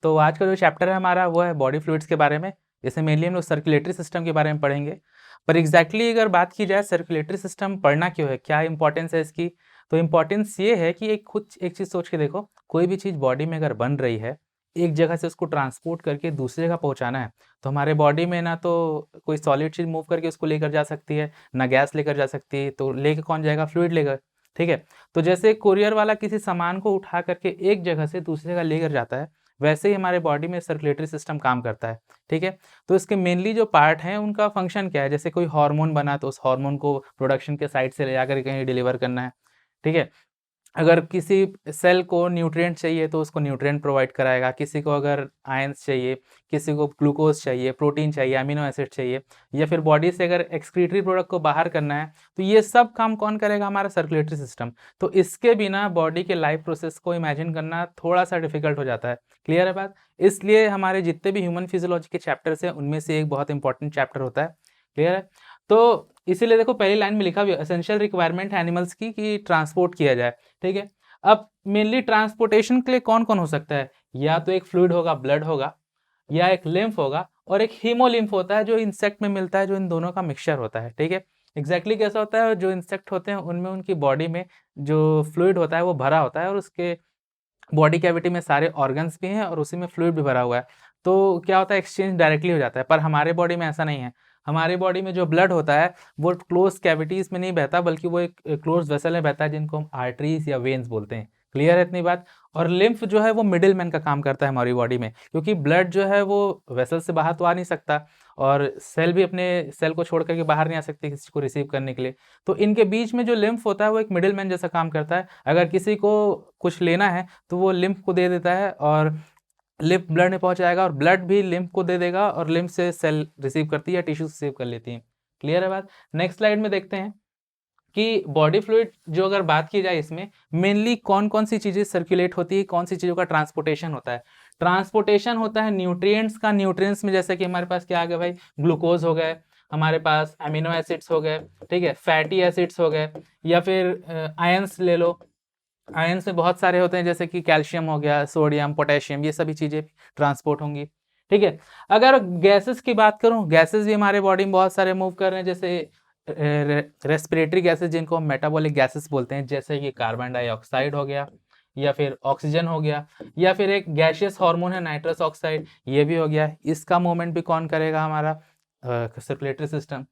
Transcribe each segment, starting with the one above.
तो आज का जो चैप्टर है हमारा वो है बॉडी फ्लूइड्स के बारे में। इसमें मेनली हम लोग सर्कुलेटरी सिस्टम के बारे में पढ़ेंगे। पर एग्जैक्टली अगर बात की जाए सर्कुलेटरी सिस्टम पढ़ना क्यों है, क्या इंपॉर्टेंस है इसकी, तो इम्पॉर्टेंस ये है कि एक चीज़ सोच के देखो, कोई भी चीज़ बॉडी में अगर बन रही है, एक जगह से उसको ट्रांसपोर्ट करके दूसरी जगह पहुंचाना है, तो हमारे बॉडी में ना तो कोई सॉलिड चीज़ मूव करके उसको लेकर जा सकती है, ना गैस लेकर जा सकती है, तो लेके कौन जाएगा, फ्लूइड लेकर। ठीक है, तो जैसे कोरियर वाला किसी सामान को उठा करके एक जगह से दूसरी जगह लेकर जाता है, वैसे ही हमारे बॉडी में सर्कुलेटरी सिस्टम काम करता है। ठीक है, तो इसके मेनली जो पार्ट हैं उनका फंक्शन क्या है, जैसे कोई हार्मोन बना तो उस हार्मोन को प्रोडक्शन के साइड से ले जाकर कहीं डिलीवर करना है। ठीक है, अगर किसी सेल को न्यूट्रिएंट चाहिए तो उसको न्यूट्रिएंट प्रोवाइड कराएगा, किसी को अगर आयंस चाहिए, किसी को ग्लूकोज चाहिए, प्रोटीन चाहिए, अमीनो एसिड चाहिए, या फिर बॉडी से अगर एक्सक्रीटरी प्रोडक्ट को बाहर करना है, तो ये सब काम कौन करेगा, हमारा सर्कुलेटरी सिस्टम। तो इसके बिना बॉडी के लाइफ प्रोसेस को इमेजिन करना थोड़ा सा डिफिकल्ट हो जाता है। क्लियर है बात, इसलिए हमारे जितने भी ह्यूमन फिजियोलॉजी के चैप्टर्स हैं उनमें से एक बहुत इंपॉर्टेंट चैप्टर होता है। क्लियर है, तो इसीलिए देखो पहली लाइन में लिखा भी एसेंशियल रिक्वायरमेंट है एनिमल्स की कि ट्रांसपोर्ट किया जाए। ठीक है, अब मेनली ट्रांसपोर्टेशन के लिए कौन कौन हो सकता है, या तो एक फ्लूइड होगा, ब्लड होगा, या एक लिम्फ होगा, और एक हीमोलिम्फ होता है जो इंसेक्ट में मिलता है, जो इन दोनों का मिक्सचर होता है। ठीक है, एग्जैक्टली कैसा होता है, जो इंसेक्ट होते हैं उनमें उनकी बॉडी में जो फ्लूइड होता है वो भरा होता है, और उसके बॉडी कैविटी में सारे ऑर्गन्स भी हैं और उसी में फ्लूइड भी भरा हुआ है। तो क्या होता है, एक्सचेंज डायरेक्टली हो जाता है। पर हमारे बॉडी में ऐसा नहीं है। हमारी बॉडी में जो ब्लड होता है वो क्लोज कैविटीज में नहीं बहता, बल्कि वो एक क्लोज वेसल में बहता है, जिनको हम आर्टरीज या वेन्स बोलते हैं। क्लियर है इतनी बात। और लिम्फ जो है वो मिडिल मैन का काम करता है हमारी बॉडी में, क्योंकि ब्लड जो है वो वेसल से बाहर तो आ नहीं सकता, और सेल भी अपने सेल को छोड़ करके बाहर नहीं आ सकती किसी को रिसीव करने के लिए। तो इनके बीच में जो लिम्फ होता है वो एक मिडिल मैन जैसा काम करता है। अगर किसी को कुछ लेना है तो वो लिम्फ को दे देता है, और लिम्फ ब्लड में पहुंच जाएगा, और ब्लड भी लिम्फ को दे देगा, और लिम्फ से सेल रिसीव करती है या टिश्यू रिसीव कर लेती है। क्लियर है बात। नेक्स्ट स्लाइड में देखते हैं कि बॉडी फ्लूइड जो अगर बात की जाए, इसमें मेनली कौन कौन सी चीजें सर्कुलेट होती है, कौन सी चीजों का ट्रांसपोर्टेशन होता है। ट्रांसपोर्टेशन होता है न्यूट्रिएंट्स का। न्यूट्रिएंट्स में जैसे कि हमारे पास क्या आ गया भाई, ग्लूकोज हो गए, हमारे पास अमीनो एसिड्स हो गए, ठीक है, फैटी एसिड्स हो गए, या फिर आयंस ले लो। आयंस में बहुत सारे होते हैं, जैसे कि कैल्शियम हो गया, सोडियम, पोटेशियम, ये सभी चीजें ट्रांसपोर्ट होंगी। ठीक है, अगर गैसेस की बात करूं, गैसेस भी हमारे बॉडी में बहुत सारे मूव कर रहे हैं, जैसे रेस्पिरेटरी गैसेस जिनको हम मेटाबॉलिक गैसेस बोलते हैं, जैसे कि कार्बन डाइऑक्साइड हो गया, या फिर ऑक्सीजन हो गया, या फिर एक गैसियस हार्मोन है नाइट्रस ऑक्साइड, ये भी हो गया। इसका मूवमेंट भी कौन करेगा, हमारा सर्कुलेटरी सिस्टम।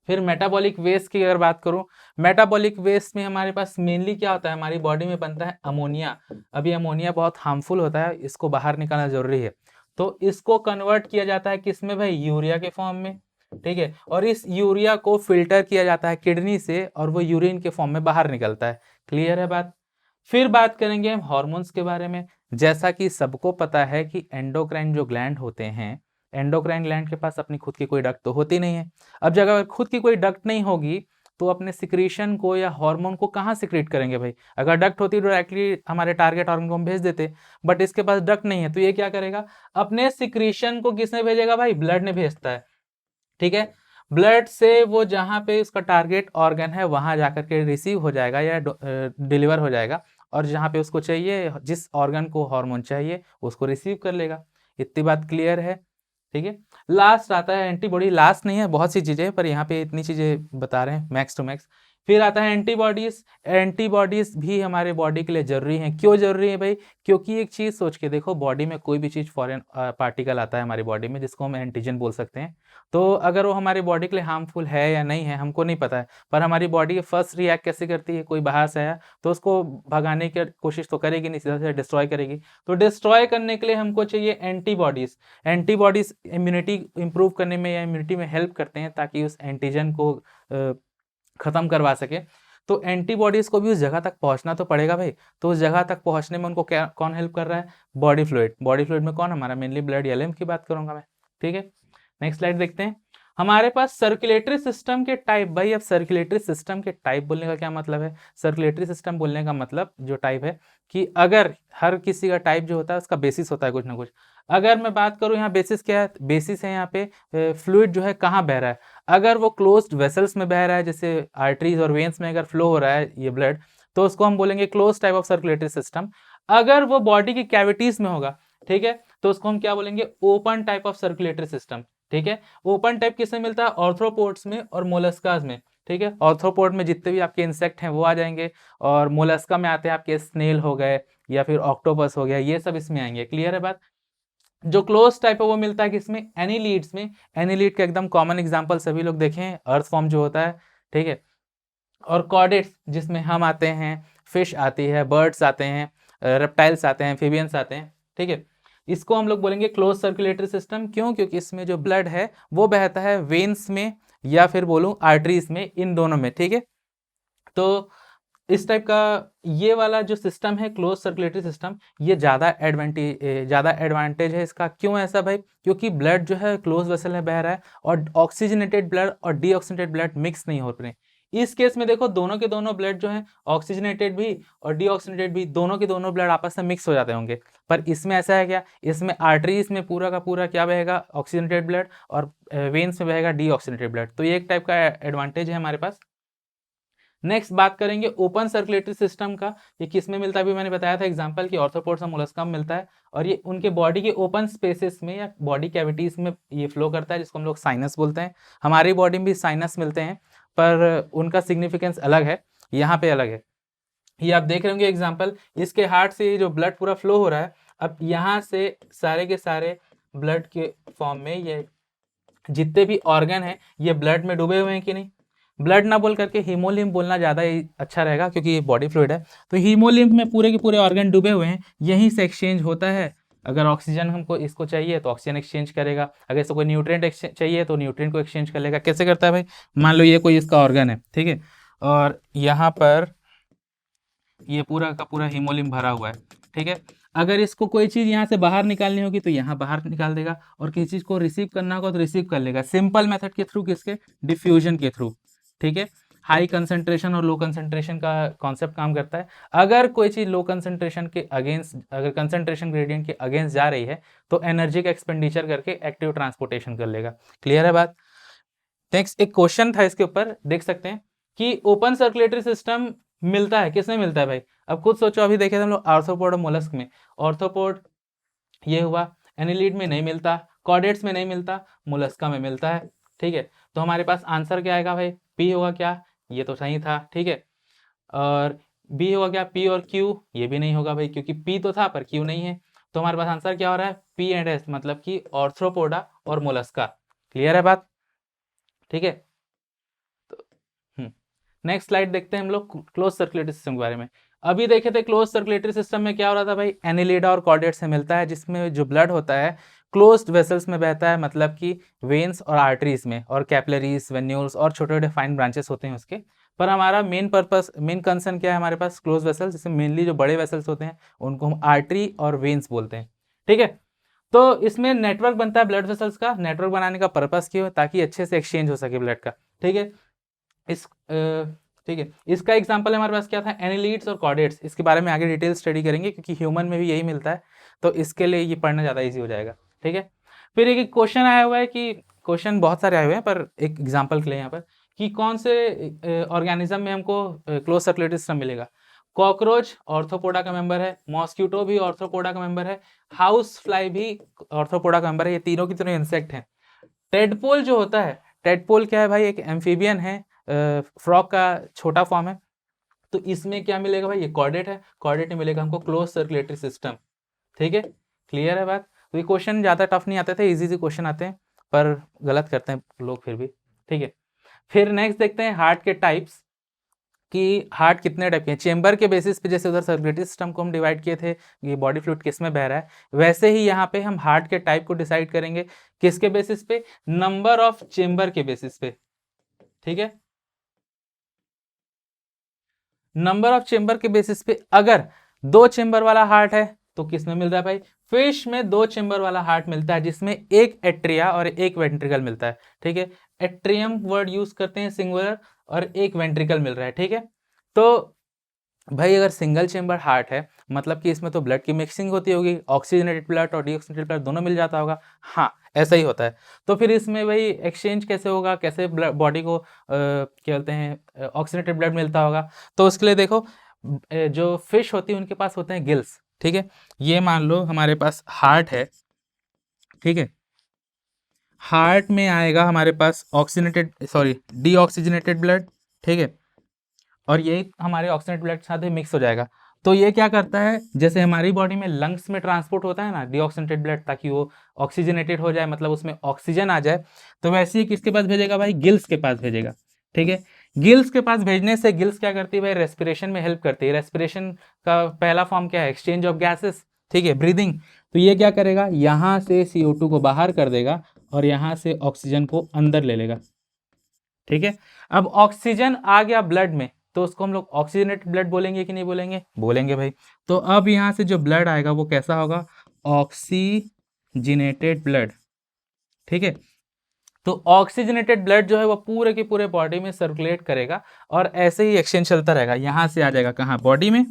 फिर मेटाबॉलिक वेस्ट की अगर बात करूं, मेटाबॉलिक वेस्ट में हमारे पास मेनली क्या होता है, हमारी बॉडी में बनता है अमोनिया। अभी अमोनिया बहुत हार्मफुल होता है, इसको बाहर निकालना जरूरी है। तो इसको कन्वर्ट किया जाता है किस में भाई, यूरिया के फॉर्म में। ठीक है, और इस यूरिया को फिल्टर किया जाता है किडनी से, और वो यूरिन के फॉर्म में बाहर निकलता है। क्लियर है बात। फिर बात करेंगे हम हार्मोन्स के बारे में। जैसा कि सबको पता है कि एंडोक्राइन जो ग्लैंड होते हैं, एंडोक्राइन ग्लैंड के पास अपनी खुद की कोई डक्ट तो होती नहीं है। अब जब अगर खुद की कोई डक्ट नहीं होगी, तो अपने सिक्रीशन को या हार्मोन को कहाँ सिक्रीट करेंगे भाई। अगर डक्ट होती तो डायरेक्टली हमारे टारगेट ऑर्गन को हम भेज देते, बट इसके पास डक्ट नहीं है, तो ये क्या करेगा, अपने सिक्रीशन को किसने भेजेगा भाई, ब्लड ने भेजता है। ठीक है, ब्लड से वो जहाँ पे उसका टारगेट ऑर्गन है वहां जाकर के रिसीव हो जाएगा या डिलीवर हो जाएगा, और जहाँ पे उसको चाहिए, जिस ऑर्गन को हार्मोन चाहिए उसको रिसीव कर लेगा। इतनी बात क्लियर है। ठीक है, लास्ट आता है एंटीबॉडी। लास्ट नहीं है, बहुत सी चीजें, पर यहाँ पे इतनी चीजें बता रहे हैं मैक्स टू मैक्स। फिर आता है एंटीबॉडीज। एंटीबॉडीज भी हमारे बॉडी के लिए जरूरी हैं। क्यों जरूरी है भाई, क्योंकि एक चीज सोच के देखो, बॉडी में कोई भी चीज फॉरेन पार्टिकल आता है हमारी बॉडी में, जिसको हम एंटीजन बोल सकते हैं, तो अगर वो हमारी बॉडी के लिए हार्मफुल है या नहीं है हमको नहीं पता है, पर हमारी बॉडी फर्स्ट रिएक्ट कैसे करती है, कोई बाहर से आया तो उसको भगाने की कोशिश तो करेगी नहीं, सीधा सीधा डिस्ट्रॉय करेगी। तो डिस्ट्रॉय करने के लिए हमको चाहिए एंटीबॉडीज। एंटीबॉडीज इम्यूनिटी इंप्रूव करने में या इम्यूनिटी में हेल्प करते हैं, ताकि उस एंटीजन को खत्म करवा सके। तो एंटीबॉडीज को भी उस जगह तक पहुंचना तो पड़ेगा भाई। तो उस जगह तक पहुंचने में उनको क्या कौन हेल्प कर रहा है, बॉडी फ्लूइड। बॉडी फ्लूइड में कौन, हमारा मेनली ब्लड या लिम्फ की बात करूंगा मैं। ठीक है, नेक्स्ट स्लाइड देखते हैं। हमारे पास सर्कुलेटरी सिस्टम के टाइप। भाई अब सर्कुलेटरी सिस्टम के टाइप बोलने का क्या मतलब है, सर्कुलेटरी सिस्टम बोलने का मतलब जो टाइप है, कि अगर हर किसी का टाइप जो होता है उसका बेसिस होता है कुछ ना कुछ। अगर मैं बात करूं यहाँ बेसिस क्या है, बेसिस है यहाँ पे फ्लूइड जो है कहाँ बह रहा है। अगर वो क्लोज्ड वेसल्स में बह रहा है, जैसे आर्टरीज और वेन्स में अगर फ्लो हो रहा है ये ब्लड, तो उसको हम बोलेंगे close type of circulatory system. अगर वो बॉडी की कैविटीज में होगा, ठीक है, तो उसको हम क्या बोलेंगे, open type of circulatory system. ठीक है, ओपन टाइप किसमें मिलता है, ऑर्थ्रोपोड्स में और मोलस्कास में। ठीक है, ऑर्थ्रोपोड में जितने भी आपके इंसेक्ट हैं वो आ जाएंगे, और मोलस्का में आते हैं आपके स्नेल हो गए या फिर ऑक्टोपस हो गया, ये सब इसमें आएंगे। क्लियर है बात। जो क्लोज टाइप है वो मिलता है किसमें, एनिलीड्स में। एनिलीड का एकदम कॉमन एग्जांपल सभी लोग देखें, अर्थ फॉर्म जो होता है। ठीक है, और कॉर्डेट्स जिसमें हम आते हैं, फिश आती है, बर्ड्स आते हैं, रेप्टाइल्स आते हैं, एम्फीबियंस आते हैं। ठीक है, इसको हम लोग बोलेंगे क्लोज सर्कुलेटरी सिस्टम। क्यों, क्योंकि इसमें जो ब्लड है वो बहता है वेन्स में या फिर बोलूं आर्टरीज में, इन दोनों में। ठीक है, तो इस टाइप का ये वाला जो सिस्टम है क्लोज सर्कुलेटरी सिस्टम, ये ज़्यादा एडवांटेज है इसका। क्यों ऐसा भाई, क्योंकि ब्लड जो है क्लोज वेसल में बह रहा है और ऑक्सीजनेटेड ब्लड और डीऑक्सीजनेटेड ब्लड मिक्स नहीं हो रहे। इस केस में देखो दोनों के दोनों ब्लड जो है ऑक्सीजनेटेड भी और डीऑक्सीजनेटेड भी, दोनों के दोनों ब्लड आपस में मिक्स हो जाते होंगे। पर इसमें ऐसा है क्या, इसमें आर्टरीज में पूरा का पूरा क्या बहेगा, ऑक्सीजनेटेड ब्लड, और वेन्स में बहेगा डीऑक्सीजनेटेड ब्लड। तो ये एक टाइप का एडवांटेज है हमारे पास। नेक्स्ट बात करेंगे ओपन सर्कुलेटरी सिस्टम का। ये किस में मिलता है, अभी मैंने बताया था एग्जांपल कि ऑर्थ्रोपोड्स और मोलस्का में मिलता है, और ये उनके बॉडी के ओपन स्पेसेस में या बॉडी कैविटीज में ये फ्लो करता है, जिसको हम लोग साइनस बोलते हैं। हमारी बॉडी में भी साइनस मिलते हैं, पर उनका सिग्निफिकेंस अलग है, यहाँ पे अलग है। ये आप देख रहे होंगे एग्जाम्पल, इसके हार्ट से जो ब्लड पूरा फ्लो हो रहा है, अब यहाँ से सारे के सारे ब्लड के फॉर्म में ये जितने भी ऑर्गन है ये ब्लड में डूबे हुए हैं कि नहीं। ब्लड ना बोल करके हीमोलिम्फ बोलना ज़्यादा ही अच्छा रहेगा, क्योंकि ये बॉडी फ्लूइड है। तो हीमोलिम्फ में पूरे के पूरे ऑर्गन डूबे हुए हैं, यहीं से एक्सचेंज होता है। अगर ऑक्सीजन हमको इसको चाहिए तो ऑक्सीजन एक्सचेंज करेगा, अगर इसको कोई न्यूट्रिएंट चाहिए तो न्यूट्रिएंट को एक्सचेंज कर लेगा। कैसे करता है भाई, मान लो ये कोई इसका ऑर्गन है, ठीक है, और यहाँ पर ये पूरा का पूरा हीमोलिम्फ भरा हुआ है। ठीक है, अगर इसको कोई चीज़ यहाँ से बाहर निकालनी होगी तो यहाँ बाहर निकाल देगा, और किसी चीज़ को रिसीव करना होगा तो रिसीव कर लेगा, सिंपल मेथड के थ्रू, किसके, डिफ्यूजन के थ्रू। ठीक है, हाई कंसंट्रेशन और लो कंसंट्रेशन का कॉन्सेप्ट काम करता है। अगर कोई चीज़ लो कंसंट्रेशन के अगेंस्ट, अगर कंसंट्रेशन ग्रेडियंट के अगेंस्ट जा रही है तो एनर्जी का एक्सपेंडिचर करके एक्टिव ट्रांसपोर्टेशन कर लेगा। क्लियर है बात। नेक्स्ट एक क्वेश्चन था इसके ऊपर, देख सकते हैं कि ओपन सर्कुलेटरी सिस्टम मिलता है किसमें मिलता है भाई। अब खुद सोचो, अभी देखे थे हम लोग आर्थ्रोपोड और मोलस्क में। ऑर्थ्रोपोड ये हुआ, एनिलीड में नहीं मिलता, कॉर्डेट्स में नहीं मिलता, मोलस्का में मिलता है। ठीक है, तो हमारे पास आंसर क्या आएगा भाई, पी होगा क्या, ये तो सही था। ठीक है, और बी होगा क्या, पी और क्यू, ये भी नहीं होगा भाई, क्योंकि पी तो था पर क्यू नहीं है। तो हमारे पास आंसर क्या हो रहा है, पी एंड एस, मतलब कि ऑर्थ्रोपोडा और मोलस्का। क्लियर है बात। ठीक है, नेक्स्ट स्लाइड देखते हैं हम लोग क्लोज सर्कुलेटरी सिस्टम के बारे में। अभी देखे थे क्लोज सर्कुलेटरी सिस्टम में क्या हो रहा था भाई, एनिलिडा और कॉर्डेट से मिलता है, जिसमें जो ब्लड होता है क्लोज्ड वेसल्स में बहता है, मतलब कि वेन्स और आर्टरीज में, और कैपिलरीज, वेन्यूल्स और छोटे छोटे फाइन ब्रांचेस होते हैं उसके। पर हमारा मेन पर्पस, मेन कंसर्न क्या है हमारे पास, क्लोज वेसल्स, जिसमें मेनली जो बड़े वेसल्स होते हैं उनको हम आर्टरी और वेन्स बोलते हैं। ठीक है, तो इसमें नेटवर्क बनता है ब्लड वेसल्स का। नेटवर्क बनाने का पर्पस क्यों है, ताकि अच्छे से एक्सचेंज हो सके ब्लड का। ठीक है, इस ठीक है, इसका एग्जांपल हमारे पास क्या था, एनिलीड्स और कॉर्डेट्स। इसके बारे में आगे डिटेल स्टडी करेंगे, क्योंकि ह्यूमन में भी यही मिलता है, तो इसके लिए ये पढ़ना ज़्यादा इजी हो जाएगा। ठीक है, फिर एक क्वेश्चन आया हुआ है कि, क्वेश्चन बहुत सारे आए हुए हैं पर एक एग्जाम्पल के लिए यहाँ पर, कि कौन से ऑर्गेनिज्म में हमको क्लोज सर्कुलेटरी सिस्टम मिलेगा। कॉकरोच ऑर्थ्रोपोडा का मेंबर है, मॉस्क्यूटो भी ऑर्थ्रोपोडा का मेंबर है, हाउस फ्लाई भी ऑर्थ्रोपोडा का मेंबर है। ये तीनों की तीनों इंसेक्ट हैं। टेडपोल जो होता है, टेडपोल क्या है भाई, एक एम्फीबियन है, फ्रॉग का छोटा फॉर्म है। तो इसमें क्या मिलेगा भाई, ये कॉर्डेट है, कॉर्डेट में मिलेगा हमको क्लोज सर्कुलेटरी सिस्टम। ठीक है, क्लियर है बात। तो ये क्वेश्चन ज़्यादा टफ नहीं आते थे, इजी इजी क्वेश्चन आते हैं, पर गलत करते हैं लोग फिर भी। ठीक है, फिर नेक्स्ट देखते हैं हार्ट के टाइप्स, कि हार्ट कितने टाइप के हैं। चेंबर के बेसिस पे, जैसे उधर सर्कुलेटरी सिस्टम को हम डिवाइड किए थे, ये बॉडी फ्लूइड किस में बह रहा है, वैसे ही यहाँ पे हम हार्ट के टाइप को डिसाइड करेंगे किसके बेसिस पे, नंबर ऑफ चेंबर के बेसिस पे। ठीक है, नंबर ऑफ चेंबर के बेसिस पे, अगर 2 चेंबर वाला हार्ट है तो किस में मिल रहा है भाई, फिश में 2 चेंबर वाला हार्ट मिलता है, जिसमें एक एट्रिया और एक वेंट्रिकल मिलता है। ठीक है, एट्रियम वर्ड यूज करते हैं सिंगुलर, और एक वेंट्रिकल मिल रहा है। ठीक है, तो भाई अगर सिंगल चेंबर हार्ट है, मतलब कि इसमें तो ब्लड की मिक्सिंग होती होगी, ऑक्सीजनेटेड ब्लड और डीऑक्सीजनेटेड ब्लड दोनों मिल जाता होगा। हाँ, ऐसा ही होता है। तो फिर इसमें भाई एक्सचेंज कैसे होगा, कैसे बॉडी को क्या बोलते हैं, ऑक्सीजनेटेड ब्लड मिलता होगा। तो उसके लिए देखो, जो फिश होती है उनके पास होते हैं गिल्स। ठीक है, ये मान लो हमारे पास हार्ट है, ठीक है, हार्ट में आएगा हमारे पास डीऑक्सीजनेटेड ब्लड, ठीक है, और ये हमारे ऑक्सीजनेटेड ब्लड के साथ ही मिक्स हो जाएगा। तो ये क्या करता है, जैसे हमारी बॉडी में लंग्स में ट्रांसपोर्ट होता है ना डीऑक्सीजनेटेड ब्लड, ताकि वो ऑक्सीजनेटेड हो जाए, मतलब उसमें ऑक्सीजन आ जाए, तो वैसे ही किसके पास भेजेगा भाई, गिल्स के पास भेजेगा। ठीक है, गिल्स के पास भेजने से गिल्स क्या करती है भाई, रेस्पिरेशन में हेल्प करती है। रेस्पिरेशन का पहला फॉर्म क्या है, एक्सचेंज ऑफ गैसेस, ठीक है, ब्रीदिंग। तो ये क्या करेगा, यहाँ से CO2 को बाहर कर देगा और यहाँ से ऑक्सीजन को अंदर ले लेगा। ठीक है, अब ऑक्सीजन आ गया ब्लड में, तो उसको हम लोग ऑक्सीजनेटेड ब्लड बोलेंगे कि नहीं बोलेंगे, बोलेंगे भाई। तो अब यहाँ से जो ब्लड आएगा वो कैसा होगा, ऑक्सीजनेटेड ब्लड। ठीक है, तो ऑक्सीजनेटेड ब्लड जो है वो पूरे के पूरे बॉडी में सर्कुलेट करेगा और ऐसे ही एक्सचेंज चलता रहेगा। यहाँ से आ जाएगा कहाँ, बॉडी में।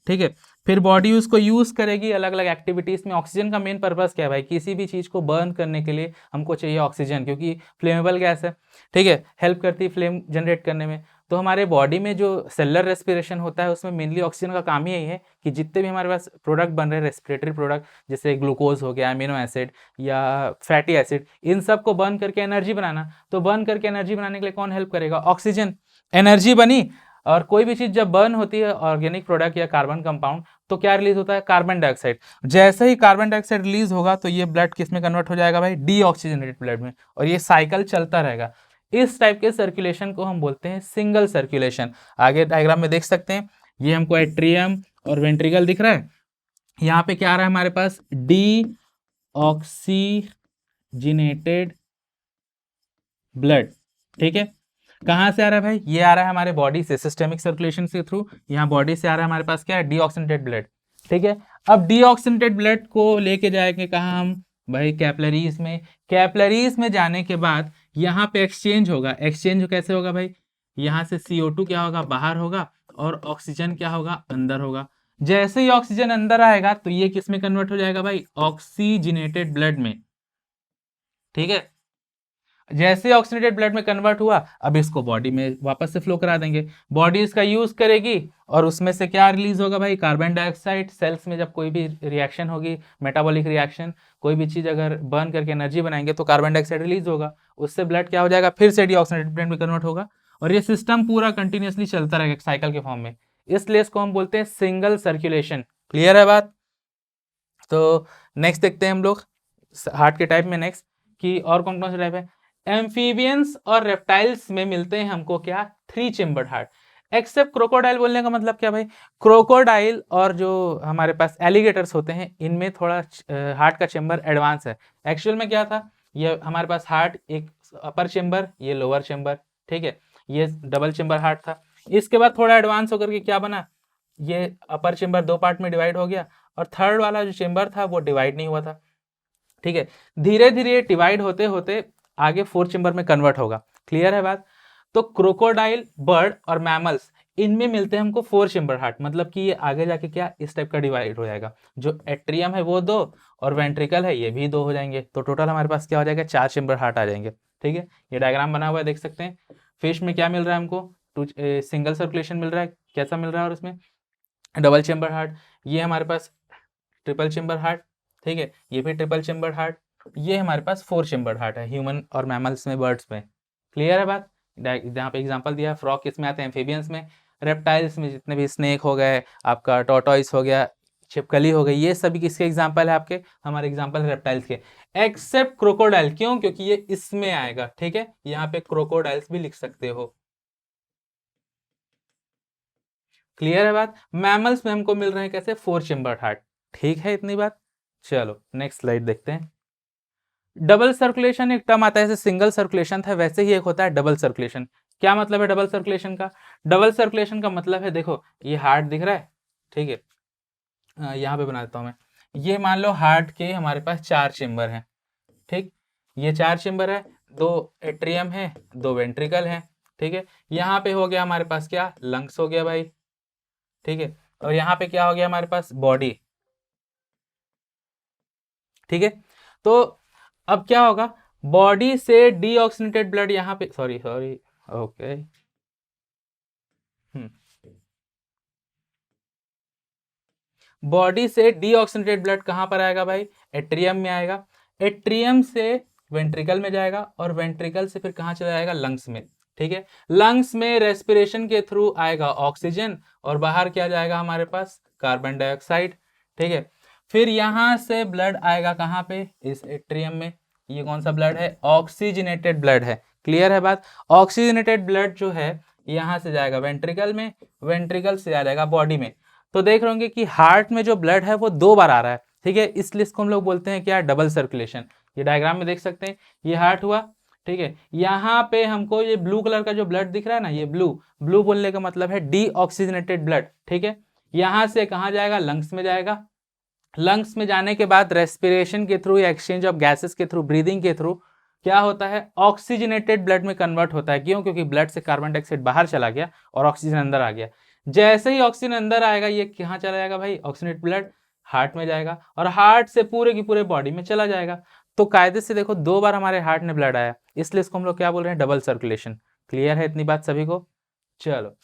ठीक है, फिर बॉडी उसको यूज करेगी अलग अलग एक्टिविटीज में। ऑक्सीजन का मेन पर्पस क्या है भाई, किसी भी चीज को बर्न करने के लिए हमको चाहिए ऑक्सीजन, क्योंकि फ्लेमेबल गैस है। ठीक है, हेल्प करती है फ्लेम जनरेट करने में। तो हमारे बॉडी में जो सेलुलर रेस्पिरेशन होता है उसमें मेनली ऑक्सीजन का काम ही यही है कि जितने भी हमारे पास प्रोडक्ट बन रहे हैं, रेस्पिरेटरी प्रोडक्ट, जैसे ग्लूकोज हो गया, अमीनो एसिड या फैटी एसिड, इन सब को बर्न करके एनर्जी बनाना। तो बर्न करके एनर्जी बनाने के लिए कौन हेल्प करेगा, ऑक्सीजन। एनर्जी बनी, और कोई भी चीज जब बर्न होती है, ऑर्गेनिक प्रोडक्ट या कार्बन कंपाउंड, तो क्या रिलीज होता है, कार्बन डाइऑक्साइड। जैसे ही कार्बन डाइऑक्साइड रिलीज होगा तो ये ब्लड किस में कन्वर्ट हो जाएगा भाई, डीऑक्सीजनेटेड ब्लड में, और ये साइकिल चलता रहेगा। इस टाइप के सर्कुलेशन को हम बोलते हैं सिंगल सर्कुलेशन। आगे डायग्राम में देख सकते हैं, ये हमको एट्रियम और वेंट्रिकल दिख रहा है। यहाँ पे क्या आ रहा है हमारे पास, डीऑक्सीजनेटेड ब्लड। ठीक है, कहाँ से आ रहा है भाई, ये आ रहा है हमारे बॉडी से, सिस्टेमिक सर्कुलेशन के थ्रू। यहाँ बॉडी से आ रहा है हमारे पास क्या है, डीऑक्सीजनेटेड ब्लड। ठीक है, अब डीऑक्सीजनेटेड ब्लड को लेके जाएंगे कहाँ हम भाई, कैपिलरीज में। कैपिलरीज में जाने के बाद यहाँ पे एक्सचेंज होगा। एक्सचेंज कैसे होगा भाई, यहाँ से CO2 क्या होगा, बाहर होगा, और ऑक्सीजन क्या होगा, अंदर होगा। जैसे ही ऑक्सीजन अंदर आएगा तो ये किस में कन्वर्ट हो जाएगा भाई, ऑक्सीजनेटेड ब्लड में। ठीक है, जैसे ऑक्सीजनेटेड ब्लड में कन्वर्ट हुआ, अब इसको बॉडी में वापस से फ्लो करा देंगे। बॉडी इसका यूज करेगी और उसमें से क्या रिलीज होगा भाई, कार्बन डाइऑक्साइड। सेल्स में जब कोई भी रिएक्शन होगी, मेटाबॉलिक रिएक्शन, कोई भी चीज अगर बर्न करके एनर्जी बनाएंगे तो कार्बन डाइऑक्साइड रिलीज होगा, उससे ब्लड क्या हो जाएगा, फिर से डीऑक्सीजनेटेड ब्लड में कन्वर्ट होगा। और ये सिस्टम पूरा कंटिन्यूसली चलता रहेगा साइकिल के फॉर्म में, इसलिए इसको हम बोलते हैं सिंगल सर्कुलेशन। क्लियर है बात। तो नेक्स्ट देखते हैं हम लोग हार्ट के टाइप में, नेक्स्ट कि और कौन कौन से टाइप है। एम्फीबियंस और रेप्टाइल्स में मिलते हैं हमको क्या, 3 चेम्बर्ड हार्ट। एक्सेप्ट क्रोकोडाइल, बोलने का मतलब क्या भाई, क्रोकोडाइल और जो हमारे पास एलिगेटर्स होते हैं, इनमें थोड़ा हार्ट का चेम्बर एडवांस है। एक्चुअल में क्या था, ये हमारे पास हार्ट एक अपर चेम्बर, ये लोअर चेम्बर, ठीक है, ये डबल चेम्बर हार्ट था। इसके बाद थोड़ा एडवांस होकर के क्या बना, ये अपर चेम्बर 2 पार्ट में डिवाइड हो गया, और थर्ड वाला जो चेम्बर था वो डिवाइड नहीं हुआ था। ठीक है, धीरे धीरे डिवाइड होते होते आगे 4 चेम्बर में कन्वर्ट होगा। क्लियर है बात। तो क्रोकोडाइल, बर्ड और मैमल्स, इनमें मिलते हैं हमको 4 चेम्बर हार्ट, मतलब कि ये आगे जाके क्या इस टाइप का डिवाइड हो जाएगा। जो एट्रियम है वो 2 और वेंट्रिकल है ये भी 2 हो जाएंगे, तो टोटल हमारे पास क्या हो जाएगा, 4 चेम्बर हार्ट आ जाएंगे। ठीक है, ये डायग्राम बना हुआ है, देख सकते हैं। फिश में क्या मिल रहा है हमको, सिंगल सर्कुलेशन मिल रहा है, कैसा मिल रहा है, और इसमें डबल चेम्बर हार्ट। ये हमारे पास ट्रिपल चेम्बर हार्ट। ठीक है, ये भी ट्रिपल चेम्बर हार्ट। ये हमारे पास 4 चेम्बर हार्ट है ह्यूमन और मैमल्स में, बर्ड्स में। क्लियर है बात। जहाँ पे एग्जांपल दिया है, फ्रॉग किस में आते हैं, एम्फीबियंस में। रेप्टाइल्स में जितने भी स्नेक हो गए, आपका टॉर्टोइस हो गया, छिपकली हो गई, ये सभी किसके एग्जाम्पल है आपके, हमारे एग्जाम्पल है रेप्टाइल्स के। एक्सेप्ट क्रोकोडाइल, क्यों, क्योंकि ये इसमें आएगा। ठीक है, यहाँ पे क्रोकोडाइल्स भी लिख सकते हो। क्लियर है बात। मैमल्स में हमको मिल रहे हैं कैसे, 4 चेम्बर हार्ट। ठीक है, इतनी बात। चलो नेक्स्ट स्लाइड देखते हैं। डबल सर्कुलेशन एक टर्म आता है, जैसे सिंगल सर्कुलेशन था वैसे ही एक होता है डबल सर्कुलेशन। क्या मतलब है डबल सर्कुलेशन का, डबल सर्कुलेशन का मतलब है, देखो ये हार्ट दिख रहा है, ठीक है, यहाँ पे बना देता हूँ मैं। ये मान लो हार्ट के हमारे पास 4 चेम्बर हैं। ठीक, ये 4 चेम्बर है, 2 एट्रियम है, 2 वेंट्रिकल है। ठीक है, यहाँ पे हो गया हमारे पास क्या, लंग्स हो गया भाई। ठीक है, और यहाँ पे क्या हो गया हमारे पास, बॉडी। ठीक है, तो अब क्या होगा, बॉडी से डीऑक्सीनेटेड ब्लड यहाँ पे, सॉरी सॉरी, ओके, बॉडी से डीऑक्सीजनेटेड ब्लड कहाँ पर आएगा भाई? एट्रियम में आएगा, एट्रियम से वेंट्रिकल में जाएगा और वेंट्रिकल से फिर कहाँ चला जाएगा? लंग्स में। ठीक है, लंग्स में रेस्पिरेशन के थ्रू आएगा ऑक्सीजन और बाहर क्या जाएगा हमारे पास? Carbon dioxide. ठीक है, फिर यहाँ से ब्लड आएगा कहाँ पे? इस एट्रियम में। ये कौन सा ब्लड है? ऑक्सीजनेटेड ब्लड है। क्लियर है बात? ऑक्सीजनेटेड ब्लड जो है यहाँ से जाएगा वेंट्रिकल में, वेंट्रिकल से आ जाएगा बॉडी में। तो देख रहे होंगे कि हार्ट में जो ब्लड है वो 2 बार आ रहा है। ठीक है, इसलिए इसको हम लोग बोलते हैं क्या? Double circulation. ये डायग्राम में देख सकते हैं, ये हार्ट हुआ। ठीक है, यहाँ पे हमको ये ब्लू कलर का जो ब्लड दिख रहा है ना, ये ब्लू, ब्लू बोलने का मतलब है डीऑक्सीजनेटेड ब्लड। ठीक है, यहाँ से कहाँ जाएगा? लंग्स में जाएगा। लंग्स में जाने के बाद रेस्पिरेशन के थ्रू या एक्सचेंज ऑफ गैसेस के थ्रू, ब्रीदिंग के थ्रू क्या होता है? ऑक्सीजनेटेड ब्लड में कन्वर्ट होता है। क्यों? क्योंकि ब्लड से कार्बन डाइऑक्साइड बाहर चला गया और ऑक्सीजन अंदर आ गया। जैसे ही ऑक्सीजन अंदर आएगा, ये कहाँ चला जाएगा भाई? ऑक्सीजनेटेड ब्लड हार्ट में जाएगा और हार्ट से पूरे की पूरे बॉडी में चला जाएगा। तो कायदे से देखो 2 बार हमारे हार्ट में ब्लड आया, इसलिए इसको हम लोग क्या बोल रहे हैं? Double circulation. क्लियर है इतनी बात सभी को? चलो,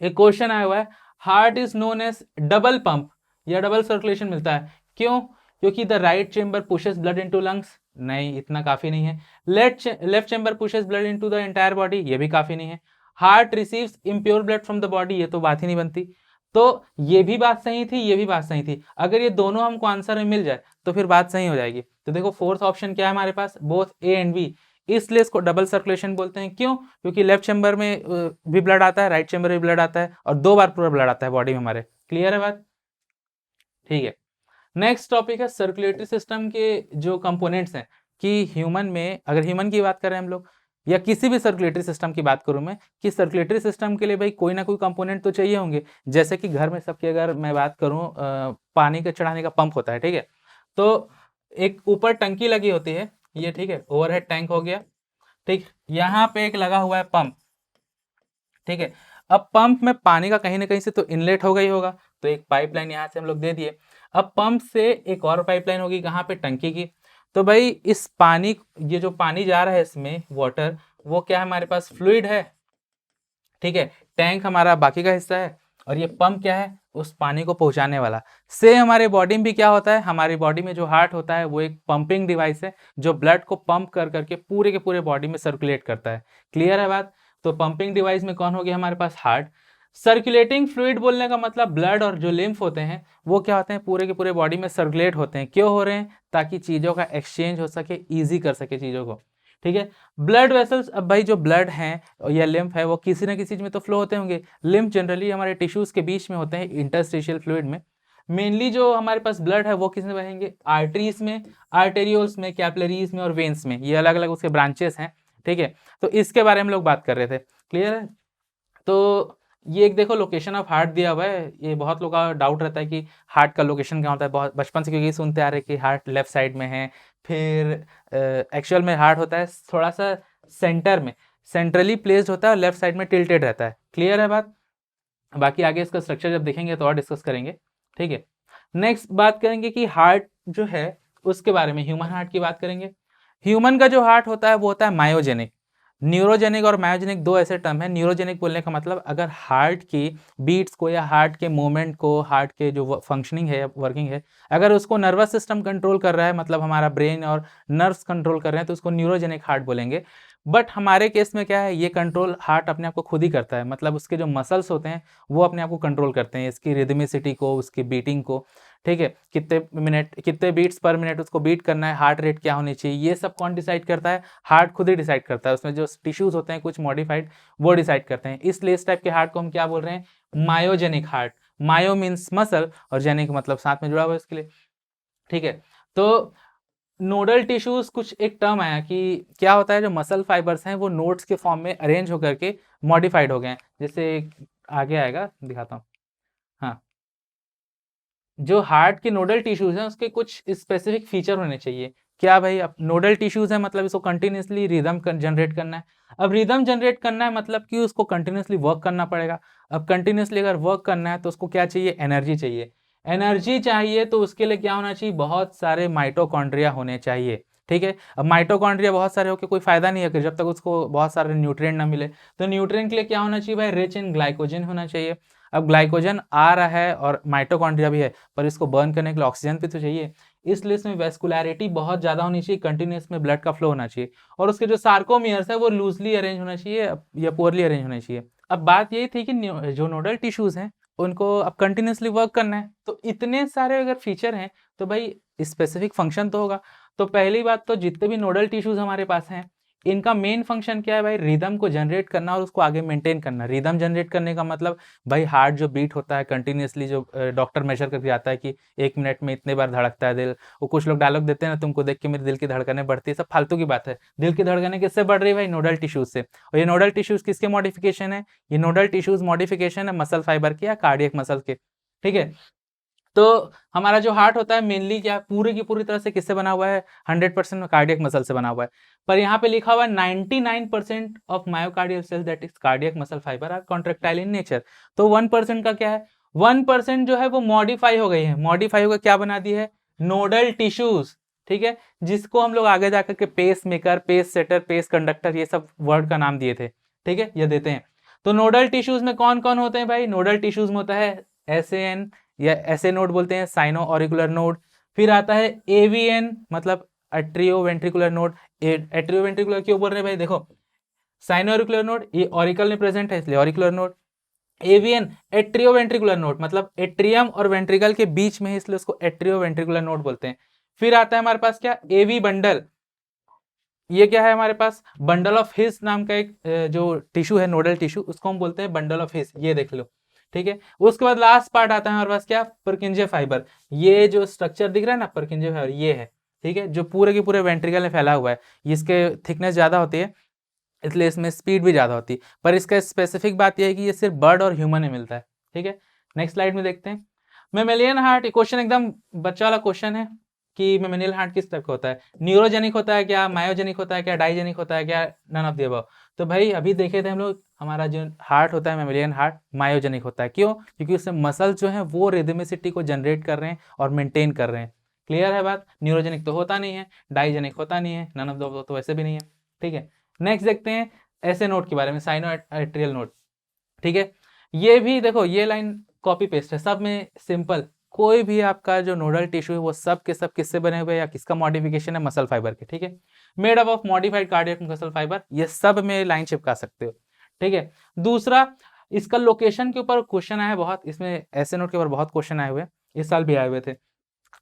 एक क्वेश्चन आया हुआ है, heart is known as double pump या डबल सर्कुलेशन मिलता है, क्यों? क्योंकि the right chamber pushes blood into lungs. नहीं, इतना काफी नहीं है। Left chamber pushes blood into the entire body. ये भी काफी नहीं है। Heart receives impure blood from the body. ये तो बात ही नहीं बनती। तो ये भी बात सही थी, ये भी बात सही थी। अगर ये दोनों हमको आंसर में मिल जाए तो फिर बात सही हो जाएगी। तो देखो फोर्थ ऑप्शन क्या है हमारे पास? Both A and B. इसलिए इसको डबल सर्कुलेशन बोलते हैं। क्यों? क्योंकि लेफ्ट चेंबर में भी ब्लड आता है, राइट चेंबर में भी ब्लड आता है और 2 बार पूरा ब्लड आता है बॉडी में हमारे। क्लियर है बात? ठीक है, नेक्स्ट टॉपिक है सर्कुलेटरी सिस्टम के जो कंपोनेंट्स हैं कि ह्यूमन में, अगर ह्यूमन की बात करें हम लोग या किसी भी सर्कुलेटरी सिस्टम की बात करूं मैं, कि सर्कुलेटरी सिस्टम के लिए भाई कोई ना कोई कंपोनेंट तो चाहिए होंगे। जैसे कि घर में सबकी अगर मैं बात करूं, पानी का चढ़ाने का पंप होता है। ठीक है, तो एक ऊपर टंकी लगी होती है ये। ठीक है, ओवरहेड टैंक हो गया। ठीक, यहाँ पे एक लगा हुआ है पंप। ठीक है, अब पंप में पानी का कहीं ना कहीं से तो इनलेट होगा ही होगा, तो एक पाइपलाइन यहाँ से हम लोग दे दिए। अब पंप से एक और पाइपलाइन होगी कहाँ पे? टंकी की। तो भाई इस पानी, ये जो पानी जा रहा है इसमें वाटर, वो क्या है हमारे पास? फ्लूइड है। ठीक है, टैंक हमारा बाकी का हिस्सा है और ये पंप क्या है? उस पानी को पहुंचाने वाला। से हमारे बॉडी में भी क्या होता है? हमारी बॉडी में जो हार्ट होता है वो एक पंपिंग डिवाइस है जो ब्लड को पंप कर करके पूरे के पूरे बॉडी में सर्कुलेट करता है। क्लियर है बात? तो पंपिंग डिवाइस में कौन हो गया हमारे पास? हार्ट। सर्कुलेटिंग फ्लूइड बोलने का मतलब ब्लड और जो लिम्फ होते हैं वो क्या होते हैं? पूरे के पूरे बॉडी में सर्कुलेट होते हैं। क्यों हो रहे हैं? ताकि चीज़ों का एक्सचेंज हो सके, ईजी कर सके चीज़ों को। ठीक है, ब्लड वेसल्स, अब भाई जो ब्लड हैं या लिम्फ है वो किसी न किसी चीज में तो फ्लो होते होंगे। लिम्फ जनरली हमारे टिश्यूज के बीच में होते हैं, इंटरस्टिशियल फ्लूइड में। मेनली जो हमारे पास ब्लड है वो किस में बहेंगे? आर्टरीज में, आर्टेरियोल्स में, कैपिलरीज में और वेन्स में। ये अलग अलग उसके ब्रांचेस हैं। ठीक है, तो इसके बारे में लोग बात कर रहे थे। क्लियर है? तो ये एक देखो लोकेशन ऑफ हार्ट दिया हुआ है। ये बहुत लोगों का डाउट रहता है कि हार्ट का लोकेशन क्या होता है, बहुत बचपन से क्योंकि सुनते आ रहे हैं कि हार्ट लेफ्ट साइड में है। फिर एक्चुअल में हार्ट होता है थोड़ा सा सेंटर में, सेंट्रली प्लेस्ड होता है और लेफ्ट साइड में टिल्टेड रहता है। क्लियर है बात? बाकी आगे इसका स्ट्रक्चर जब देखेंगे तो और डिस्कस करेंगे। ठीक है, नेक्स्ट बात करेंगे कि हार्ट जो है उसके बारे में, ह्यूमन हार्ट की बात करेंगे। ह्यूमन का जो हार्ट होता है वो होता है मायोजेनिक। न्यूरोजेनिक और मायोजेनिक 2 ऐसे टर्म है। न्यूरोजेनिक बोलने का मतलब अगर हार्ट की बीट्स को या हार्ट के मूवमेंट को, हार्ट के जो फंक्शनिंग है, वर्किंग है, अगर उसको नर्वस सिस्टम कंट्रोल कर रहा है, मतलब हमारा ब्रेन और नर्व्स कंट्रोल कर रहे हैं, तो उसको न्यूरोजेनिक हार्ट बोलेंगे। बट हमारे केस में क्या है, ये कंट्रोल हार्ट अपने आप को खुद ही करता है। मतलब उसके जो मसल्स होते हैं वो अपने आप को कंट्रोल करते हैं, इसकी रिदमिसिटी को, उसकी बीटिंग को। ठीक है, कितने मिनट, कितने बीट्स पर मिनट उसको बीट करना है, हार्ट रेट क्या होनी चाहिए, ये सब कौन डिसाइड करता है? हार्ट खुद ही डिसाइड करता है। उसमें जो टिश्यूज होते हैं कुछ मॉडिफाइड, वो डिसाइड करते हैं। इसलिए इस टाइप के हार्ट को हम क्या बोल रहे हैं? Myogenic heart. Myo means muscle और जेनिक मतलब साथ में जुड़ा हुआ है इसके लिए। ठीक है, तो नोडल टिश्यूज कुछ एक टर्म आया कि क्या होता है, जो मसल फाइबर्स हैं वो नोड्स के फॉर्म में अरेंज होकर के मॉडिफाइड हो गए हैं। जैसे आगे आएगा, दिखाता हूँ। हाँ, जो हार्ट के नोडल टिश्यूज हैं उसके कुछ स्पेसिफिक फीचर होने चाहिए। क्या भाई? अब नोडल टिश्यूज है मतलब इसको कंटिन्यूसली रिदम जनरेट करना है। अब रिदम जनरेट करना है मतलब कि उसको कंटिन्यूसली वर्क करना पड़ेगा। अब कंटिन्यूसली अगर वर्क करना है तो उसको क्या चाहिए? एनर्जी चाहिए। एनर्जी चाहिए तो उसके लिए क्या होना चाहिए? बहुत सारे माइटोकॉन्ड्रिया होने चाहिए। ठीक है, अब माइटोकॉन्ड्रिया बहुत सारे होकर कोई फायदा नहीं है जब तक उसको बहुत सारे न्यूट्रिएंट ना मिले। तो न्यूट्रिएंट के लिए क्या होना चाहिए भाई? रिच इन ग्लाइकोजन होना चाहिए। अब ग्लाइकोजन आ रहा है और माइटोकॉन्ड्रिया भी है, पर इसको बर्न करने के लिए ऑक्सीजन भी तो चाहिए, इसलिए इसमें वेस्कुलैरिटी बहुत ज़्यादा होनी चाहिए, कंटिन्यूस में ब्लड का फ्लो होना चाहिए, और उसके जो सार्कोमियर्स है वो लूजली अरेंज होना चाहिए या पुअरली अरेंज होना चाहिए। अब बात यही थी कि जो नोडल टिश्यूज़ हैं उनको अब कंटिन्यूसली वर्क करना है, तो इतने सारे अगर फीचर हैं तो भाई स्पेसिफिक फंक्शन तो होगा। तो पहली बात तो जितने भी नोडल टिश्यूज़ हमारे पास हैं इनका मेन फंक्शन क्या है भाई, रिदम को जनरेट करना और उसको आगे मेंटेन करना। रिदम जनरेट करने का मतलब भाई हार्ट जो बीट होता है कंटिन्यूसली, जो डॉक्टर मेजर करके आता है कि 1 मिनट में इतने बार धड़कता है दिल, वो कुछ लोग डायलॉग देते हैं ना, तुमको देख के मेरे दिल की धड़कनें बढ़ती है, सब फालतू की बात है। दिल की धड़कनें किससे बढ़ रही है भाई, नोडल टिश्यूज से। और ये नोडल टिश्यूज किसके मॉडिफिकेशन है, ये नोडल टिश्यूज मॉडिफिकेशन है मसल फाइबर के या कार्डियक मसल के, ठीक है। तो हमारा जो हार्ट होता है मेनली क्या पूरी की पूरी तरह से किससे बना हुआ है, 100% कार्डियक मसल से बना हुआ है। पर यहाँ पे लिखा हुआ है 99% of myocardial cells that is cardiac muscle fibre are contractile in nature. तो 1% का क्या है, 1% जो है वो मॉडिफाई हो गई है। मॉडिफाई होकर क्या बना दी है, नोडल टिश्यूज, ठीक है, जिसको हम लोग आगे जाकर के pacemaker, pace setter, pace conductor ये सब वर्ड का नाम दिए थे, ठीक है, ये देते हैं। तो नोडल टिश्यूज में कौन कौन होते हैं भाई, नोडल टिश्यूज में होता है SAN या ऐसे नोड बोलते हैं, साइनो ऑरिकुलर नोड। फिर आता है AVN मतलब atrio ventricular node. Atrio ventricular क्यों बोल रहे हैं भाई, देखो साइनो ऑरिकुलर नोड ये ऑरिकल में प्रेजेंट है इसलिए auricular node. AVN atrio ventricular node मतलब एट्रियम और वेंट्रिकल के बीच में है इसलिए उसको एट्रियो वेंट्रिकुलर नोड बोलते हैं। फिर आता है हमारे पास क्या, AV बंडल। ये क्या है हमारे पास, बंडल ऑफ हिस नाम का एक जो टिश्यू है नोडल टिश्यू, उसको हम बोलते हैं बंडल ऑफ हिस, ये देख लो, ठीक है। उसके बाद लास्ट पार्ट आता है हमारे पास क्या, परकिंजे फाइबर। ये जो स्ट्रक्चर दिख रहा है ना परकिंजे फाइबर, ये है, ठीक है, जो पूरे के पूरे वेंट्रिकल में फैला हुआ है। इसके थिकनेस ज़्यादा होती है इसलिए इसमें स्पीड भी ज़्यादा होती है, पर इसका स्पेसिफिक बात यह है कि ये सिर्फ बर्ड और ह्यूमन में मिलता है, ठीक है। नेक्स्ट स्लाइड में देखते हैं मेमेलियन हार्ट। क्वेश्चन एकदम बच्चा वाला क्वेश्चन है कि मेमेलियन हार्ट किस टाइप का होता है, न्यूरोजेनिक होता है क्या, मायोजेनिक होता है क्या, डाइजेनिक होता है क्या, नन ऑफ द अबव। तो भाई अभी देखे थे हम लोग, हमारा जो हार्ट होता है मेमेलियन हार्ट मायोजेनिक होता है। क्यों, क्योंकि उससे मसल जो है वो रिदमिसिटी को जनरेट कर रहे हैं और मेंटेन कर रहे हैं। क्लियर है बात, न्यूरोजेनिक तो होता नहीं है, डाइजेनिक होता नहीं है, नन ऑफ द अबव तो वैसे भी नहीं है, ठीक है। नेक्स्ट देखते हैं ऐसे नोट के बारे में, साइनो एट्रियल नोट, ठीक है। ये भी देखो ये लाइन कॉपी पेस्ट है, सब में सिंपल। कोई भी आपका जो नोडल टिश्यू है वो सब के सब किससे बने हुए हैं या किसका मॉडिफिकेशन है, मसल फाइबर के, ठीक है। Made up of modified cardiac muscle fibre, ये सब में लाइन चिपका सकते हो, ठीक है। दूसरा इसका लोकेशन के ऊपर क्वेश्चन आया है बहुत, इसमें ऐसे नोट के ऊपर बहुत क्वेश्चन आए हुए हैं, इस साल भी आए हुए थे।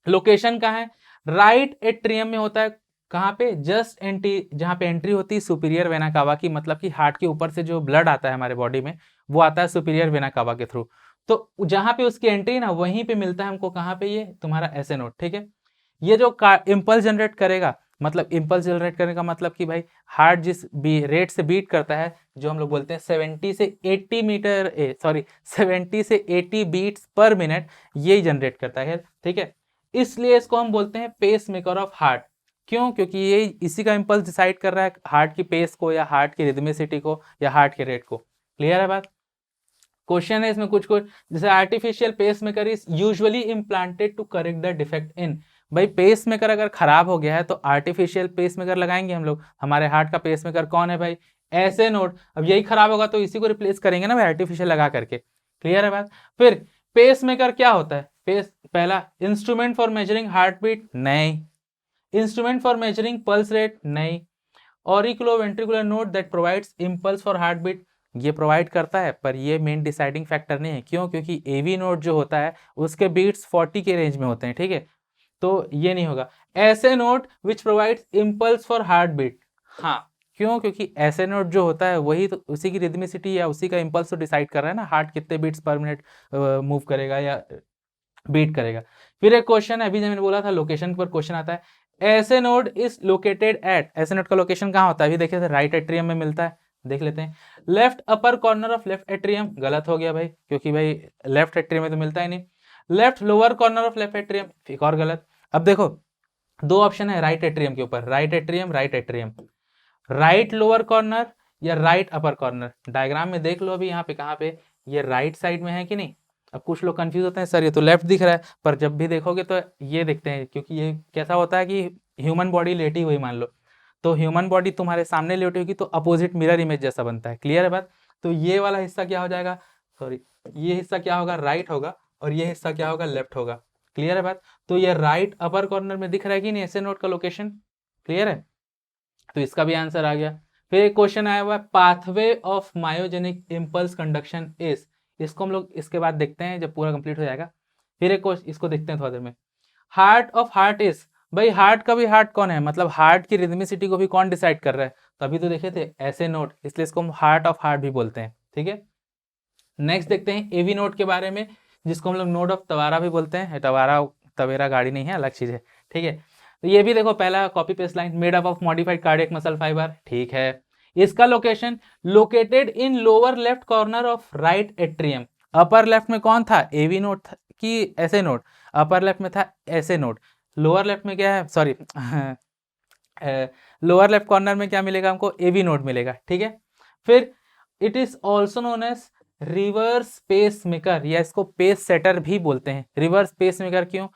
लोकेशन कहाँ है, राइट एट्रियम में होता है, कहाँ पे, जस्ट एंट्री, जहाँ पे एंट्री होती है सुपीरियर वेना कावा की, मतलब कि हार्ट के ऊपर से जो ब्लड आता है हमारे बॉडी में वो आता है सुपीरियर वेना कावा के थ्रू। तो जहाँ पे उसकी एंट्री ना वहीं पे मिलता है हमको, कहाँ पे, ये तुम्हारा ऐसे नोट, ठीक है। ये जो इम्पल्स जनरेट करेगा, मतलब इम्पल्स जनरेट करने का मतलब कि भाई हार्ट जिस रेट से बीट करता है, जो हम लोग बोलते हैं 70 से 80 मीटर 70 से 80 बीट्स पर मिनट, यही जनरेट करता है, ठीक है। इसलिए इसको हम बोलते हैं पेस मेकर ऑफ हार्ट। क्यों, क्योंकि ये इसी का इम्पल्स डिसाइड कर रहा है हार्ट की पेस को या हार्ट की रिदमिसिटी को या हार्ट के रेट को। क्लियर है बात। क्वेश्चन है इसमें कुछ कुछ, जैसे artificial pacemaker is usually implanted to correct the defect in. भाई पेस मेकर अगर खराब हो गया है तो आर्टिफिशियल पेस मेकर लगाएंगे हम लोग। हमारे हार्ट का पेस मेकर कौन है भाई, ऐसे नोट। अब यही खराब होगा तो इसी को रिप्लेस करेंगे ना भाई आर्टिफिशियल लगा करके। क्लियर है बात। फिर पेस मेकर क्या होता है, पेस पहला instrument for measuring heartbeat, नहीं। Instrument for measuring pulse rate, नहीं। Auriculoventricular node that provides impulse for heartbeat, ये प्रोवाइड करता है पर ये मेन डिसाइडिंग फैक्टर नहीं है। क्यों, क्योंकि AV नोड जो होता है उसके बीट्स 40 के रेंज में होते हैं, ठीक है, तो ये नहीं होगा। SA node which provides impulse for heartbeat, हाँ। क्यों, क्योंकि ऐसे नोड जो होता है वही तो उसी की रिदमिसिटी या उसी का इंपल्स तो डिसाइड कर रहा है ना, हार्ट कितने बीट्स पर मिनट मूव करेगा या बीट करेगा। फिर एक क्वेश्चन है, अभी जो मैंने बोला था लोकेशन पर क्वेश्चन आता है, SA node is located at, ऐसे नोड का लोकेशन कहाँ होता है, अभी देखिए राइट एट्रियम में मिलता है, देख लेते हैं। Left upper corner of left atrium, गलत हो गया भाई, क्योंकि भाई लेफ्ट एट्रियम में तो मिलता ही नहीं। Left lower corner of left atrium, एक और गलत। अब देखो दो ऑप्शन है राइट एट्रियम के ऊपर, right atrium, right atrium, right lower corner या राइट अपर कॉर्नर। डायग्राम में देख लो अभी यहाँ पे कहाँ पे, ये राइट साइड में है कि नहीं। अब कुछ लोग कंफ्यूज होते हैं, सर ये तो लेफ्ट दिख रहा है, पर जब भी देखोगे तो ये देखते हैं, क्योंकि ये कैसा होता है कि ह्यूमन बॉडी लेटी हुई मान लो, तो ह्यूमन बॉडी तुम्हारे सामने लेटी होगी तो अपोजिट मिरर इमेज जैसा बनता है। क्लियर है बात। तो ये वाला हिस्सा क्या हो जाएगा, सॉरी ये हिस्सा क्या होगा, राइट होगा, और ये हिस्सा क्या होगा, लेफ्ट होगा। क्लियर है बात? तो ये राइट अपर कॉर्नर में दिख रहा है कि नहीं एसए नोड का लोकेशन? क्लियर है? तो इसका भी आंसर आ गया। फिर एक क्वेश्चन आया हुआ है, pathway of myogenic impulse conduction is, इसको हम लोग इसके बाद देखते हैं जब पूरा कंप्लीट हो जाएगा। फिर एक क्वेश्चन इसको देखते हैं थोड़ा देर में। हार्ट ऑफ हार्ट इज, भाई हार्ट का भी हार्ट कौन है, मतलब हार्ट की रिदमिसिटी को भी कौन डिसाइड कर रहा है? तभी तो देखे थे ऐसे नोट, इसलिए इसको हम हार्ट ऑफ हार्ट भी बोलते हैं। ठीक है, नेक्स्ट देखते हैं एवी नोट के बारे में, जिसको हम लोग नोड ऑफ तवारा भी बोलते हैं। तवारा तवेरा गाड़ी नहीं है, अलग चीज है। ठीक है, तो ये भी देखो पहला copy paste line, made up of modified cardiac muscle fibre. ठीक है, इसका location located in lower left corner of right atrium. Upper left में कौन था, एवी नोट कि ऐसे नोट? अपर लेफ्ट में था ऐसे नोट। लोअर लेफ्ट में क्या है, सॉरी लोअर लेफ्ट कॉर्नर में क्या मिलेगा हमको, एवी नोट मिलेगा। ठीक है, फिर it is also known as reverse pacemaker, या इसको पेस सेटर भी बोलते हैं। रिवर्स पेस मेकर क्यों?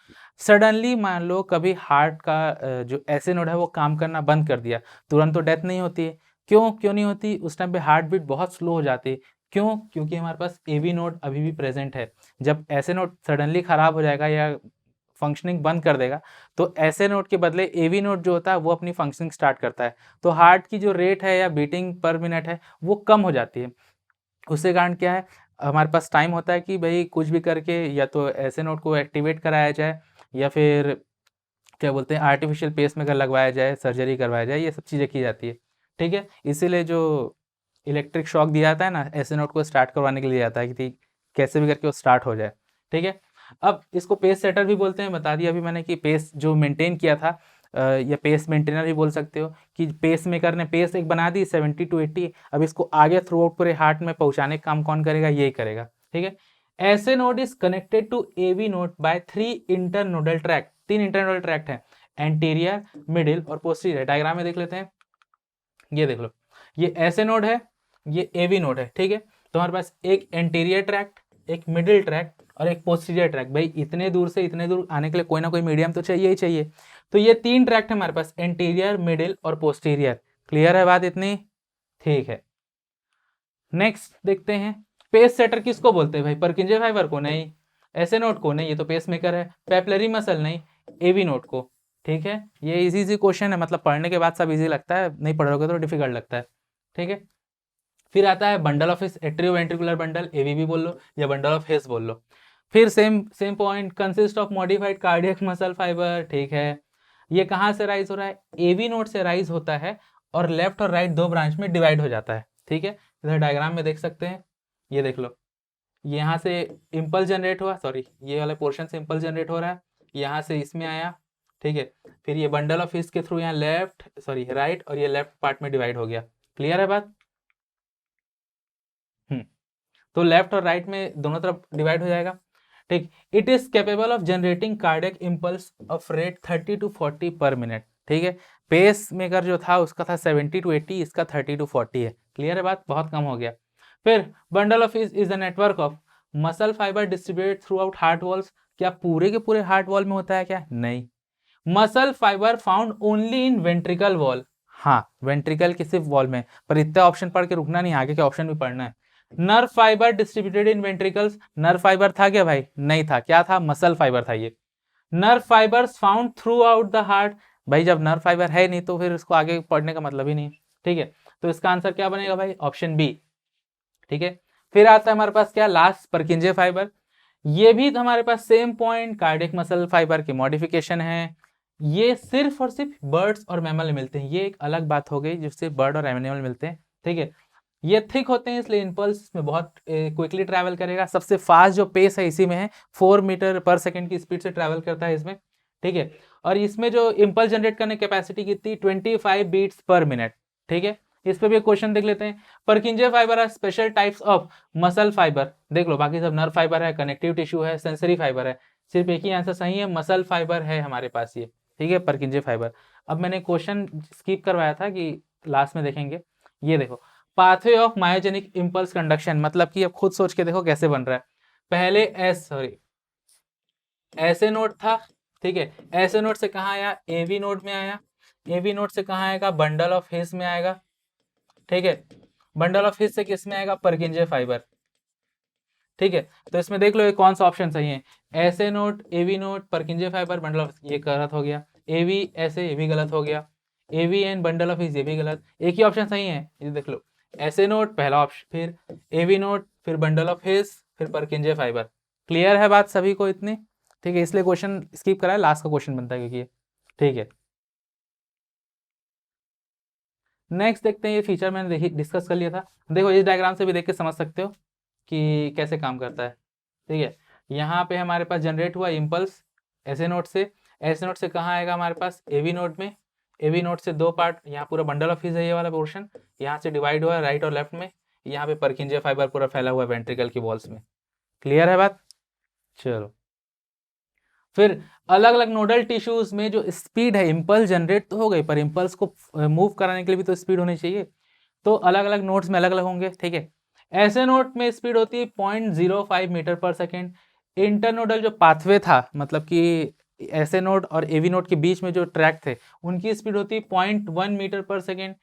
सडनली मान लो कभी हार्ट का जो ऐसे नोड है वो काम करना बंद कर दिया, तुरंत तो डेथ नहीं होती है। क्यों नहीं होती? उस टाइम पे हार्ट बीट बहुत स्लो हो जाती है। क्यों? क्योंकि हमारे पास एवी नोड अभी भी प्रेजेंट है। जब ऐसे नोड सडनली खराब हो जाएगा या फंक्शनिंग बंद कर देगा, तो ऐसे नोड के बदले एवी नोड जो होता है वो अपनी फंक्शनिंग स्टार्ट करता है। तो हार्ट की जो रेट है या बीटिंग पर मिनट है वो कम हो जाती है। उसके कारण क्या है, हमारे पास टाइम होता है कि भाई कुछ भी करके या तो ऐसे नोड को एक्टिवेट कराया जाए, या फिर क्या बोलते हैं आर्टिफिशियल पेस मेकर लगवाया जाए, सर्जरी करवाया जाए, ये सब चीज़ें की जाती है। ठीक है, इसीलिए जो इलेक्ट्रिक शॉक दिया जाता है ना, ऐसे नोड को स्टार्ट करवाने के लिए आता है कि कैसे भी करके वो स्टार्ट हो जाए। ठीक है, अब इसको पेस सेटर भी बोलते हैं, बता दिया अभी मैंने कि पेस जो मेंटेन किया था, या पेस मेंटेनर भी बोल सकते हो, कि पेस मेकर ने पेस एक बना दी 70 to 80, अब इसको आगे थ्रू आउट पूरे हार्ट में पहुंचाने का काम कौन करेगा, यही करेगा। ठीक है, SA node is connected to AV node by 3 internodal tract, 3 internodal tract है, एंटीरियर, मिडिल और पोस्टीरियर। डायग्राम में देख लेते हैं, ये देख लो, ये ऐसे नोड है, ये एवी नोड है। ठीक है, तो हमारे पास एक एंटीरियर ट्रैक्ट, एक मिडिल ट्रैक्ट और एक पोस्टीरियर ट्रैक्ट। भाई इतने दूर से इतने दूर आने के लिए कोई ना कोई मीडियम तो चाहिए ही चाहिए। तो ये 3 ट्रैक्ट है हमारे पास, एंटीरियर, मिडिल और पोस्टीरियर। क्लियर है बात इतनी? ठीक है, नेक्स्ट देखते हैं, पेस सेटर किसको बोलते हैं भाई, परकिंजे फाइबर को? नहीं। ऐसे नोड को? नहीं, ये तो पेस मेकर है। Papillary muscle? नहीं, एवी नोड को। ठीक है, ये इजी क्वेश्चन है, मतलब पढ़ने के बाद सब इजी लगता है, नहीं पढ़ोगे तो डिफिकल्ट लगता है। ठीक है, फिर आता है bundle of His, atrioventricular bundle, AVB बोल लो या बंडल ऑफ हिस बोल लो। फिर same point, consist of modified cardiac muscle fibre. ठीक है, ये कहाँ से राइज हो रहा है, एवी नोड से राइज होता है, और लेफ्ट और राइट दो ब्रांच में डिवाइड हो जाता है। ठीक है, इधर डायग्राम में देख सकते हैं, ये देख लो, यहाँ से इम्पल्स जनरेट हुआ, सॉरी ये वाले पोर्शन से इम्पल्स जनरेट हो रहा है, यहाँ से इसमें आया। ठीक है, फिर ये बंडल ऑफ हिस के थ्रू यहाँ लेफ्ट, सॉरी राइट, और ये लेफ्ट पार्ट में डिवाइड हो गया। क्लियर है बात? तो लेफ्ट और राइट में दोनों तरफ डिवाइड हो जाएगा। ठीक, it is capable of generating cardiac impulse of rate 30 to 40 पर मिनट। ठीक है, पेस मेकर जो था उसका था 70 to 80, इसका 30 to 40 है। क्लियर है बात? बहुत कम हो गया। फिर bundle of is a network of muscle fibre distributed through out heart walls. क्या पूरे के पूरे हार्ट वॉल में होता है क्या? नहीं। Muscle fibre found only in ventricle wall. हाँ, वेंट्रिकल की सिर्फ वॉल में, पर इतना ऑप्शन पढ़ के रुकना नहीं, आगे के ऑप्शन भी पढ़ना है। Nerve fibre distributed in ventricles. Nerve fibre था क्या भाई? नहीं था। क्या था? मसल फाइबर था ये। Nerve fibres found through out the heart. भाई जब नर्व फाइबर है नहीं तो फिर इसको आगे पढ़ने का मतलब ही नहीं। ठीक है, तो इसका आंसर क्या बनेगा भाई? Option B. ठीक है, फिर आता है हमारे पास क्या, लास्ट परकिंजे फाइबर। ये भी हमारे पास same point, cardiac muscle fibre की मॉडिफिकेशन है। ये सिर्फ और सिर्फ बर्ड्स और मैमल में मिलते हैं, ये एक अलग बात हो गई जिससे बर्ड और एनिमल मिलते हैं। ठीक है, ये थिक होते हैं इसलिए इम्पल्स में बहुत क्विकली ट्रैवल करेगा। सबसे फास्ट जो पेस है इसी में है, 4 मीटर पर सेकंड की स्पीड से ट्रैवल करता है इसमें। ठीक है, और इसमें जो इम्पल्स जनरेट करने की कैपेसिटी कितनी, 25 बीट्स पर मिनट। ठीक है, इस पे भी क्वेश्चन देख लेते हैं। Purkinje fibres are special types of muscle fibre. देख लो, बाकी सब नर्व फाइबर है, कनेक्टिव टिश्यू है, सेंसरी फाइबर है, सिर्फ एक ही आंसर सही है, मसल फाइबर है हमारे पास ये। ठीक है, परकिंजे फाइबर। अब मैंने क्वेश्चन स्किप करवाया था कि लास्ट में देखेंगे। ये देखो, pathway of myogenic impulse conduction, मतलब कि अब खुद सोच के देखो कैसे बन रहा है। पहले ऐसे नोड था। ठीक है, ऐसे नोड से कहाँ आया, एवी नोड में आया। एवी नोड से कहाँ आएगा, बंडल ऑफ हिस में आएगा। ठीक है, बंडल ऑफ हिस से किस में आएगा, परकिंजे फाइबर। ठीक है। तो इसमें देख लो ये कौन सा ऑप्शन सही है, SA node, AV node, Purkinje fibre, bundle of, ये गलत हो गया, एवी ऐसे, ये भी गलत हो गया, एवी एंड बंडल ऑफ, ये भी गलत, एक ही ऑप्शन सही है, ये देख लो, ऐसे नोट पहला ऑप्शन, फिर एवी नोट, फिर बंडल ऑफ हिज, फिर परकिंजे फाइबर। क्लियर है बात सभी को इतनी? ठीक है, इसलिए क्वेश्चन स्किप करा है, लास्ट का क्वेश्चन बनता है क्योंकि ये, ठीक है। नेक्स्ट देखते हैं, ये फीचर मैंने डिस्कस कर लिया था। देखो इस डायग्राम से भी देख के समझ सकते हो कि कैसे काम करता है। ठीक है, यहाँ पे हमारे पास जनरेट हुआ इम्पल्स ऐसे नोट से, ऐसे नोट से कहाँ आएगा हमारे पास, एवी नोट में, एवी नोट से दो पार्ट, यहाँ पूरा बंडल ऑफ हिज है ये वाला पोर्शन, यहाँ से डिवाइड हुआ है राइट और लेफ्ट में, यहाँ पे परकिंजे फाइबर पूरा फैला हुआ है वेंट्रिकल की वॉल्स में। क्लियर है बात? चलो, फिर अलग अलग नोडल टिश्यूज में जो स्पीड है, इम्पल्स जनरेट तो हो गई, पर इम्पल्स को मूव कराने के लिए भी तो स्पीड होनी चाहिए, तो अलग अलग नोड्स में अलग अलग होंगे। ठीक है, ऐसे नोड में स्पीड होती है 0.05 मीटर पर सेकेंड। इंटरनोडल जो पाथवे था, मतलब कि ऐसे नोड और एवी नोड के बीच में जो ट्रैक थे, उनकी स्पीड होती है 0.1 मीटर पर सेकेंड।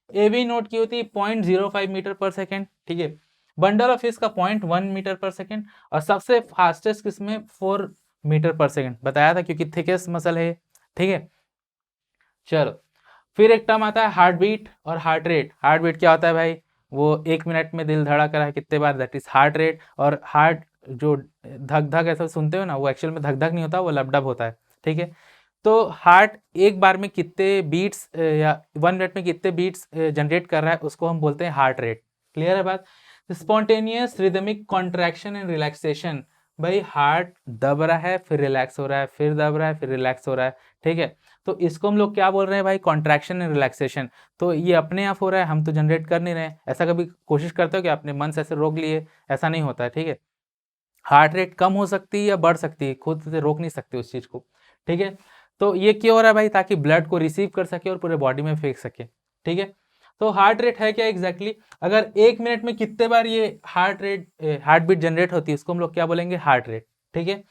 एवी नोड की होती है 0.05 मीटर पर सेकेंड। ठीक है, बंडल ऑफ हिज का 0.1 मीटर पर सेकेंड, और सबसे फास्टेस्ट किसमें 4 मीटर पर सेकेंड बताया था, क्योंकि थिकेस्ट मसल है। ठीक है, चलो, फिर एक टर्म आता है हार्ट बीट और हार्ट रेट। हार्ट बीट क्या होता है भाई, वो 1 मिनट में दिल धड़क रहा है कितने बार, दैट इज हार्ट रेट। और हार्ट जो धक धक ऐसा सुनते हो ना, वो एक्चुअल में धक धक नहीं होता, वो लबडब होता है। ठीक है, तो हार्ट एक बार में कितने बीट्स या 1 मिनट में कितने बीट्स जनरेट कर रहा है, उसको हम बोलते हैं हार्ट रेट। क्लियर है बात? Spontaneous rhythmic contraction and relaxation, भाई हार्ट दब रहा है, फिर रिलैक्स हो रहा है, फिर दब रहा है, फिर रिलैक्स हो रहा है। ठीक है, तो इसको हम लोग क्या बोल रहे हैं भाई, कॉन्ट्रैक्शन एंड रिलैक्सेशन। तो ये अपने आप हो रहा है, हम तो जनरेट कर नहीं रहे हैं। ऐसा कभी कोशिश करते हो कि अपने मन से ऐसे रोक लिए? ऐसा नहीं होता है। ठीक है, हार्ट रेट कम हो सकती है या बढ़ सकती है, खुद से रोक नहीं सकते उस चीज़ को। ठीक है, तो ये क्यों हो रहा है भाई, ताकि ब्लड को रिसीव कर सके और पूरे बॉडी में फेंक सके। ठीक है, तो हार्ट रेट है क्या एग्जैक्टली, अगर 1 मिनट में कितने बार ये हार्ट बीट जनरेट होती है, उसको हम लोग क्या बोलेंगे, हार्ट रेट। ठीक है,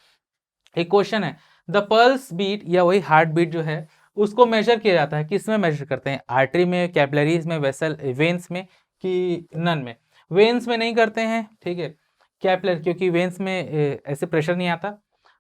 एक क्वेश्चन है, द पल्स बीट या वही हार्ट बीट जो है, उसको मेजर किया जाता है, किस में मेजर करते हैं, आर्टरी में, कैपिलरीज में, वेसल वेन्स में, कि नन में? वेन्स में नहीं करते हैं। ठीक है, कैपिलर, क्योंकि वेन्स में ऐसे प्रेशर नहीं आता,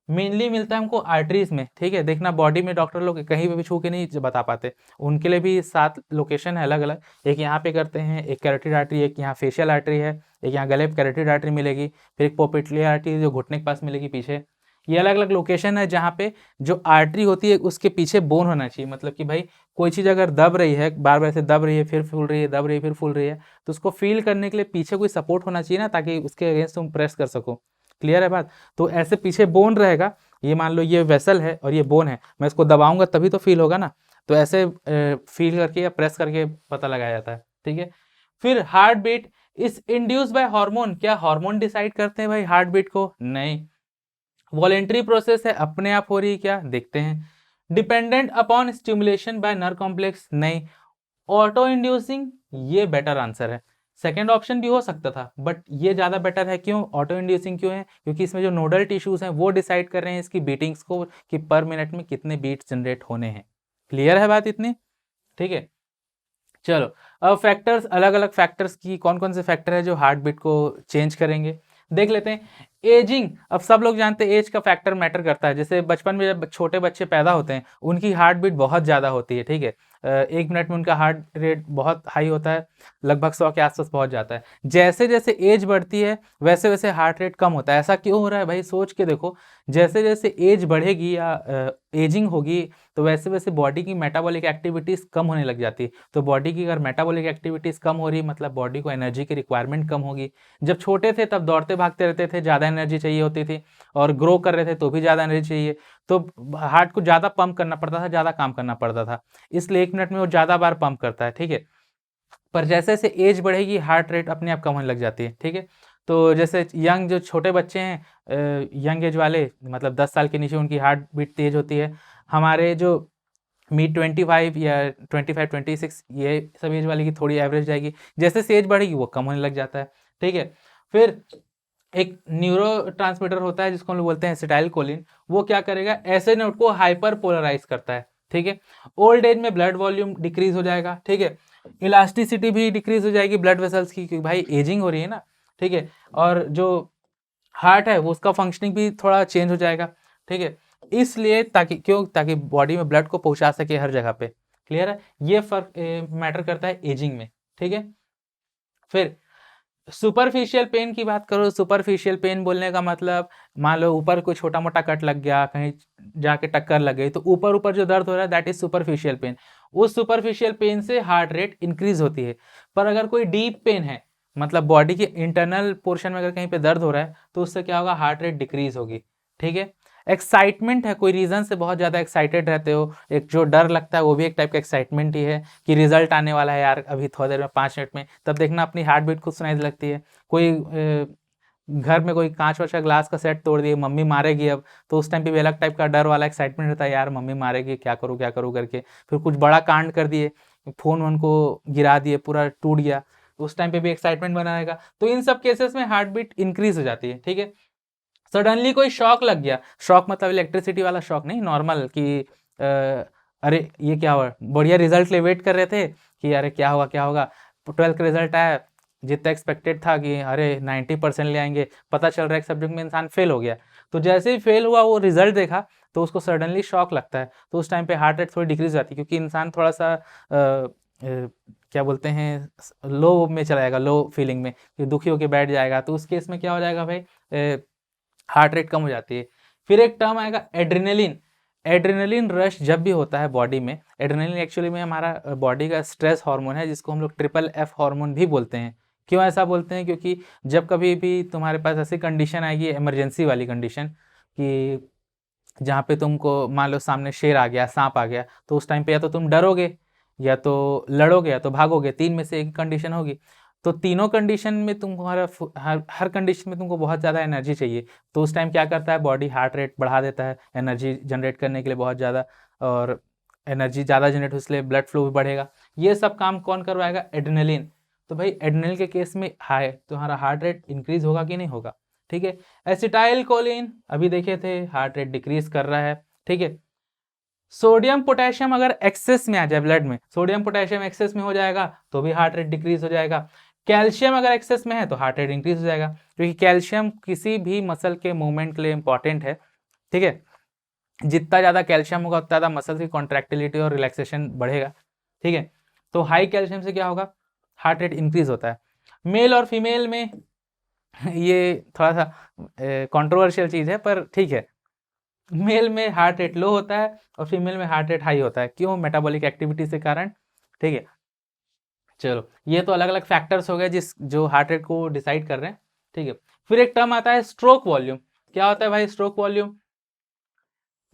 मेनली मिलता है हमको आर्टरीज में। ठीक है, देखना बॉडी में डॉक्टर लोग कहीं पे भी छू के नहीं बता पाते, उनके लिए भी 7 लोकेशन है अलग अलग, एक यहाँ पे करते हैं, एक कैरोटिड आर्टरी, एक यहाँ फेशियल आर्टरी है, एक यहाँ गले पे कैरोटिड आर्टरी मिलेगी, फिर एक पोपिटली आर्टरी जो घुटने के पास मिलेगी पीछे। ये अलग अलग लोकेशन है जहाँ पे जो आर्टरी होती है उसके पीछे बोन होना चाहिए, मतलब कि भाई कोई चीज़ अगर दब रही है, बार बार से दब रही है, फिर फूल रही है, दब रही है, फिर फूल रही है, तो उसको फील करने के लिए पीछे कोई सपोर्ट होना चाहिए ना, ताकि उसके अगेंस्ट तुम प्रेस कर सको। क्लियर है बात? तो ऐसे पीछे बोन रहेगा, ये मान लो ये वेसल है और ये बोन है, मैं इसको दबाऊंगा तभी तो फील होगा ना, तो ऐसे फील करके या प्रेस करके पता लगाया जाता है। ठीक है, फिर heartbeat is induce by hormone, क्या हार्मोन डिसाइड करते हैं भाई हार्ट बीट को? नहीं, वॉलेंट्री प्रोसेस है, अपने आप हो रही है क्या, देखते हैं। Dependent upon stimulation by nerve complex, नहीं। ऑटो इंड्यूसिंग, ये बेटर आंसर है, सेकेंड ऑप्शन भी हो सकता था बट ये ज़्यादा बेटर है। क्यों ऑटो इंड्यूसिंग क्यों है? क्योंकि इसमें जो नोडल टिश्यूज हैं वो डिसाइड कर रहे हैं इसकी बीटिंग्स को, कि पर मिनट में कितने बीट्स जनरेट होने हैं। क्लियर है बात इतनी? ठीक है, चलो, अब फैक्टर्स, अलग अलग फैक्टर्स की, कौन कौन से फैक्टर है जो हार्ट बीट को चेंज करेंगे, देख लेते हैं। एजिंग, अब सब लोग जानते हैं एज का फैक्टर मैटर करता है। जैसे बचपन में जब छोटे बच्चे पैदा होते हैं, उनकी हार्ट बीट बहुत ज़्यादा होती है। ठीक है, 1 मिनट में उनका हार्ट रेट बहुत हाई होता है, लगभग 100 के आसपास पहुंच जाता है। जैसे जैसे एज बढ़ती है वैसे वैसे हार्ट रेट कम होता है। ऐसा क्यों हो रहा है भाई, सोच के देखो, जैसे जैसे एज बढ़ेगी या एजिंग होगी, तो वैसे वैसे बॉडी की मेटाबॉलिक एक्टिविटीज़ कम होने लग जाती है। तो बॉडी की अगर मेटाबॉलिक एक्टिविटीज़ कम हो रही, मतलब बॉडी को एनर्जी की रिक्वायरमेंट कम होगी। जब छोटे थे तब दौड़ते भागते रहते थे, ज़्यादा एनर्जी चाहिए होती थी, और ग्रो कर रहे थे तो भी ज़्यादा एनर्जी चाहिए, तो हार्ट को ज़्यादा पंप करना पड़ता था, ज़्यादा काम करना पड़ता था, इसलिए 1 मिनट में वो ज़्यादा बार पंप करता है। ठीक है, पर जैसे जैसे एज बढ़ेगी हार्ट रेट अपने आप कम होने लग जाती है। ठीक है, तो जैसे यंग जो छोटे बच्चे हैं, यंग एज वाले, मतलब 10 साल के नीचे, उनकी हार्ट बीट तेज होती है। हमारे जो मिड 25 या 25-26 ये सब एज वाले की थोड़ी एवरेज जाएगी, जैसे से एज बढ़ेगी वो कम होने लग जाता है। ठीक है, फिर एक न्यूरो ट्रांसमीटर होता है जिसको हम लोग बोलते हैं एसिटाइल कोलिन, वो क्या करेगा, ऐसे नोट को हाइपर पोलराइज करता है। ठीक है, ओल्ड एज में ब्लड वॉल्यूम डिक्रीज हो जाएगा। ठीक है, इलास्टिसिटी भी डिक्रीज हो जाएगी ब्लड वेसल्स की, क्योंकि भाई एजिंग हो रही है ना। ठीक है, और जो हार्ट है वो उसका फंक्शनिंग भी थोड़ा चेंज हो जाएगा, ठीक है। इसलिए ताकि बॉडी में ब्लड को पहुंचा सके हर जगह पे। क्लियर है, ये फर्क मैटर करता है एजिंग में, ठीक है। फिर सुपरफिशियल पेन की बात करो, सुपरफिशियल पेन बोलने का मतलब मान लो ऊपर कोई छोटा मोटा कट लग गया, कहीं जाके टक्कर लग गई, तो ऊपर ऊपर जो दर्द हो रहा है दैट इज सुपरफिशियल पेन। उस सुपरफिशियल पेन से हार्ट रेट इंक्रीज होती है। पर अगर कोई डीप पेन है, मतलब बॉडी के इंटरनल पोर्शन में अगर कहीं पे दर्द हो रहा है, तो उससे क्या होगा, हार्ट रेट डिक्रीज होगी, ठीक है। एक्साइटमेंट है, कोई रीजन से बहुत ज़्यादा एक्साइटेड रहते हो, एक जो डर लगता है वो भी एक टाइप का एक्साइटमेंट ही है कि रिजल्ट आने वाला है यार अभी थोड़ी देर में, 5 मिनट में, तब देखना अपनी हार्ट बीट खुद सुनाई लगती है। कोई घर में कोई कांच वाच का ग्लास का सेट तोड़ दिए, मम्मी मारेगी अब, तो उस टाइम पे भी अलग टाइप का डर वाला एक्साइटमेंट रहता है, यार मम्मी मारेगी, क्या करूँ करके। फिर कुछ बड़ा कांड कर दिए, फोन वोन को गिरा दिए, पूरा टूट गया, तो उस टाइम पे भी एक्साइटमेंट बना रहेगा। तो इन सब केसेस में हार्ट बीट इंक्रीज हो जाती है, ठीक है। सडनली कोई शॉक लग गया, शॉक मतलब इलेक्ट्रिसिटी वाला शॉक नहीं, नॉर्मल कि अरे ये क्या हुआ, बढ़िया रिजल्ट ले वेट कर रहे थे कि अरे क्या होगा, 12th का रिजल्ट आया, जितना एक्सपेक्टेड था कि अरे 90% ले आएंगे, पता चल रहा है एक सब्जेक्ट में इंसान फेल हो गया। तो जैसे ही फेल हुआ, वो रिजल्ट देखा, तो उसको सडनली शॉक लगता है, तो उस टाइम पे हार्ट रेट थोड़ी डिक्रीज जाती है, क्योंकि इंसान थोड़ा सा क्या बोलते हैं, लो में चला जाएगा, लो फीलिंग में, कि दुखी होकर बैठ जाएगा। तो उस केस में क्या हो जाएगा भाई, हार्ट रेट कम हो जाती है। फिर एक टर्म आएगा एड्रेनलिन। एड्रेनलिन रश जब भी होता है बॉडी में, एड्रेनलिन एक्चुअली में हमारा बॉडी का स्ट्रेस हार्मोन है, जिसको हम लोग FFF हार्मोन भी बोलते हैं। क्यों ऐसा बोलते हैं, क्योंकि जब कभी भी तुम्हारे पास ऐसी कंडीशन आएगी, इमरजेंसी वाली कंडीशन, कि जहाँ पे तुमको मान लो सामने शेर आ गया, सांप आ गया, तो उस टाइम पे या तो तुम डरोगे, या तो लड़ोगे, या तो भागोगे, 3 में से एक कंडीशन होगी। तो तीनों कंडीशन में तुम्हारा हर कंडीशन में तुमको बहुत ज़्यादा एनर्जी चाहिए, तो उस टाइम क्या करता है, बॉडी हार्ट रेट बढ़ा देता है एनर्जी जनरेट करने के लिए बहुत ज़्यादा, और एनर्जी ज़्यादा जनरेट हो इसलिए ब्लड फ्लो भी बढ़ेगा। ये सब काम कौन करवाएगा, एड्रेनलिन। तो भाई एड्रेनलिन के केस में हाई तुम्हारा हार्ट रेट इंक्रीज होगा कि नहीं होगा, ठीक है। एसिटाइल कोलिन अभी देखे थे, हार्ट रेट डिक्रीज कर रहा है, ठीक है। सोडियम पोटेशियम अगर एक्सेस में आ जाए ब्लड में, सोडियम पोटेशियम एक्सेस में हो जाएगा तो भी हार्ट रेट डिक्रीज हो जाएगा। कैल्शियम अगर एक्सेस में है तो हार्ट रेट इंक्रीज हो जाएगा, क्योंकि कैल्शियम किसी भी मसल के मूवमेंट के लिए इंपॉर्टेंट है, ठीक है। जितना ज़्यादा कैल्शियम होगा उतना ज़्यादा मसल की कॉन्ट्रैक्टिलिटी और रिलैक्सेशन बढ़ेगा, ठीक है। तो हाई कैल्शियम से क्या होगा, हार्ट रेट इंक्रीज होता है। मेल और फीमेल में ये थोड़ा सा कंट्रोवर्शियल चीज़ है, पर ठीक है। मेल में हार्ट रेट लो होता है और फीमेल में हार्ट रेट हाई होता है, क्यों, मेटाबॉलिक एक्टिविटी से कारण, ठीक है। चलो ये तो अलग अलग फैक्टर्स हो गए जो हार्ट रेट को डिसाइड कर रहे हैं, ठीक है। फिर एक टर्म आता है स्ट्रोक वॉल्यूम। क्या होता है भाई स्ट्रोक वॉल्यूम,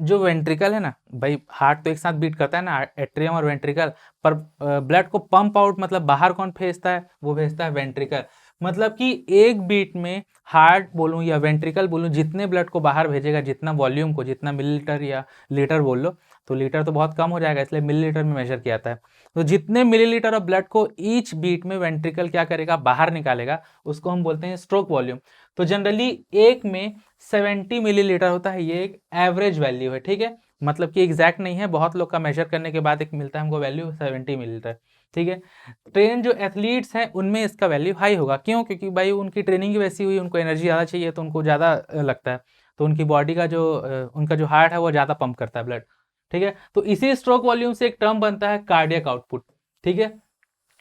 जो वेंट्रिकल है ना भाई, हार्ट तो एक साथ बीट करता है ना, एट्रियम और वेंट्रिकल, पर ब्लड को पंप आउट मतलब बाहर कौन भेजता है, वो भेजता है वेंट्रिकल। मतलब कि एक बीट में हार्ट बोलूं या वेंट्रिकल बोलूं, जितने ब्लड को बाहर भेजेगा, जितना वॉल्यूम को, जितना मिलीलीटर या लीटर बोल लो, तो लीटर तो बहुत कम हो जाएगा, इसलिए मिलीलीटर में मेजर किया जाता है। तो जितने मिलीलीटर ऑफ ब्लड को ईच बीट में वेंट्रिकल क्या करेगा, बाहर निकालेगा, उसको हम बोलते हैं स्ट्रोक वॉल्यूम। तो जनरली एक में 70 मिलीलीटर होता है, ये एक एवरेज वैल्यू है, ठीक है। मतलब कि एग्जैक्ट नहीं है, बहुत लोग का मेजर करने के बाद एक मिलता है हमको वैल्यू 70 मिलीलीटर, ठीक है। ट्रेन जो एथलीट्स हैं उनमें इसका वैल्यू हाई होगा, क्यों, क्योंकि भाई उनकी ट्रेनिंग ही वैसी हुई, उनको एनर्जी ज़्यादा चाहिए, तो उनको ज़्यादा लगता है, तो उनकी बॉडी का जो उनका जो हार्ट है वो ज़्यादा पंप करता है ब्लड, ठीक है। तो इसी स्ट्रोक वॉल्यूम से एक टर्म बनता है कार्डियक आउटपुट, ठीक है।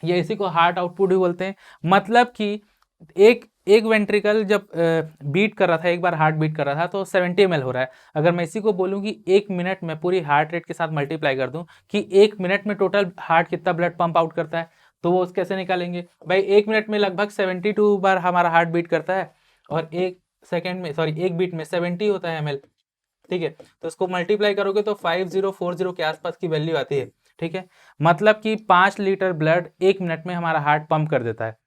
ये इसी को हार्ट आउटपुट भी बोलते हैं। मतलब कि एक एक वेंट्रिकल जब बीट कर रहा था, एक बार हार्ट बीट कर रहा था, तो 70 ml हो रहा है। अगर मैं इसी को बोलूँ कि 1 मिनट में पूरी हार्ट रेट के साथ मल्टीप्लाई कर दूं कि 1 मिनट में टोटल हार्ट कितना ब्लड पंप आउट करता है, तो वो कैसे निकालेंगे भाई, 1 मिनट में लगभग 72 बार हमारा हार्ट बीट करता है, और 1 सेकेंड में, सॉरी 1 बीट में 70 होता है ml, ठीक है। तो इसको मल्टीप्लाई करोगे तो 5040 के आसपास की वैल्यू आती है, ठीक है। मतलब कि 5 लीटर ब्लड 1 मिनट में हमारा हार्ट पंप कर देता है,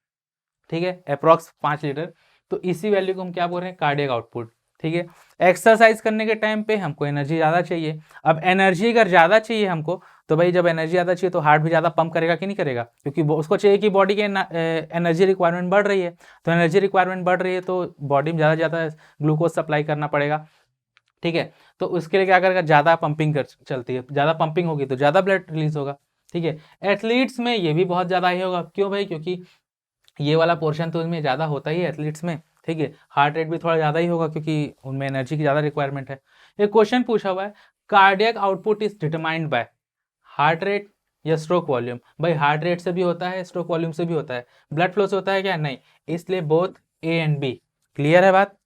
ठीक है, अप्रॉक्स 5 लीटर। तो इसी वैल्यू को हम क्या बोल रहे हैं, कार्डियक आउटपुट, ठीक है। एक्सरसाइज करने के टाइम पे हमको एनर्जी ज़्यादा चाहिए। अब एनर्जी अगर ज़्यादा चाहिए हमको, तो भाई जब एनर्जी ज़्यादा चाहिए तो हार्ट भी ज़्यादा पंप करेगा कि नहीं करेगा, क्योंकि उसको चाहिए कि बॉडी की एनर्जी रिक्वायरमेंट बढ़ रही है, तो एनर्जी रिक्वायरमेंट बढ़ रही है तो बॉडी में ज़्यादा ज़्यादा ग्लूकोज सप्लाई करना पड़ेगा, ठीक है। तो उसके लिए क्या करेगा, ज़्यादा पंपिंग कर चलती है, ज़्यादा पंपिंग होगी तो ज़्यादा ब्लड रिलीज होगा, ठीक है। एथलीट्स में ये भी बहुत ज़्यादा ही होगा, क्यों भाई, क्योंकि ये वाला पोर्शन तो इनमें ज़्यादा होता ही है एथलीट्स में, ठीक है, हार्ट रेट भी थोड़ा ज़्यादा ही होगा क्योंकि उनमें एनर्जी की ज़्यादा रिक्वायरमेंट है। एक क्वेश्चन पूछा हुआ है, cardiac output is determined by heart rate या स्ट्रोक वॉल्यूम। भाई हार्ट रेट से भी होता है, स्ट्रोक वॉल्यूम से भी होता है, ब्लड फ्लो से होता है क्या? नहीं, इसलिए both A and B. Clear है बात?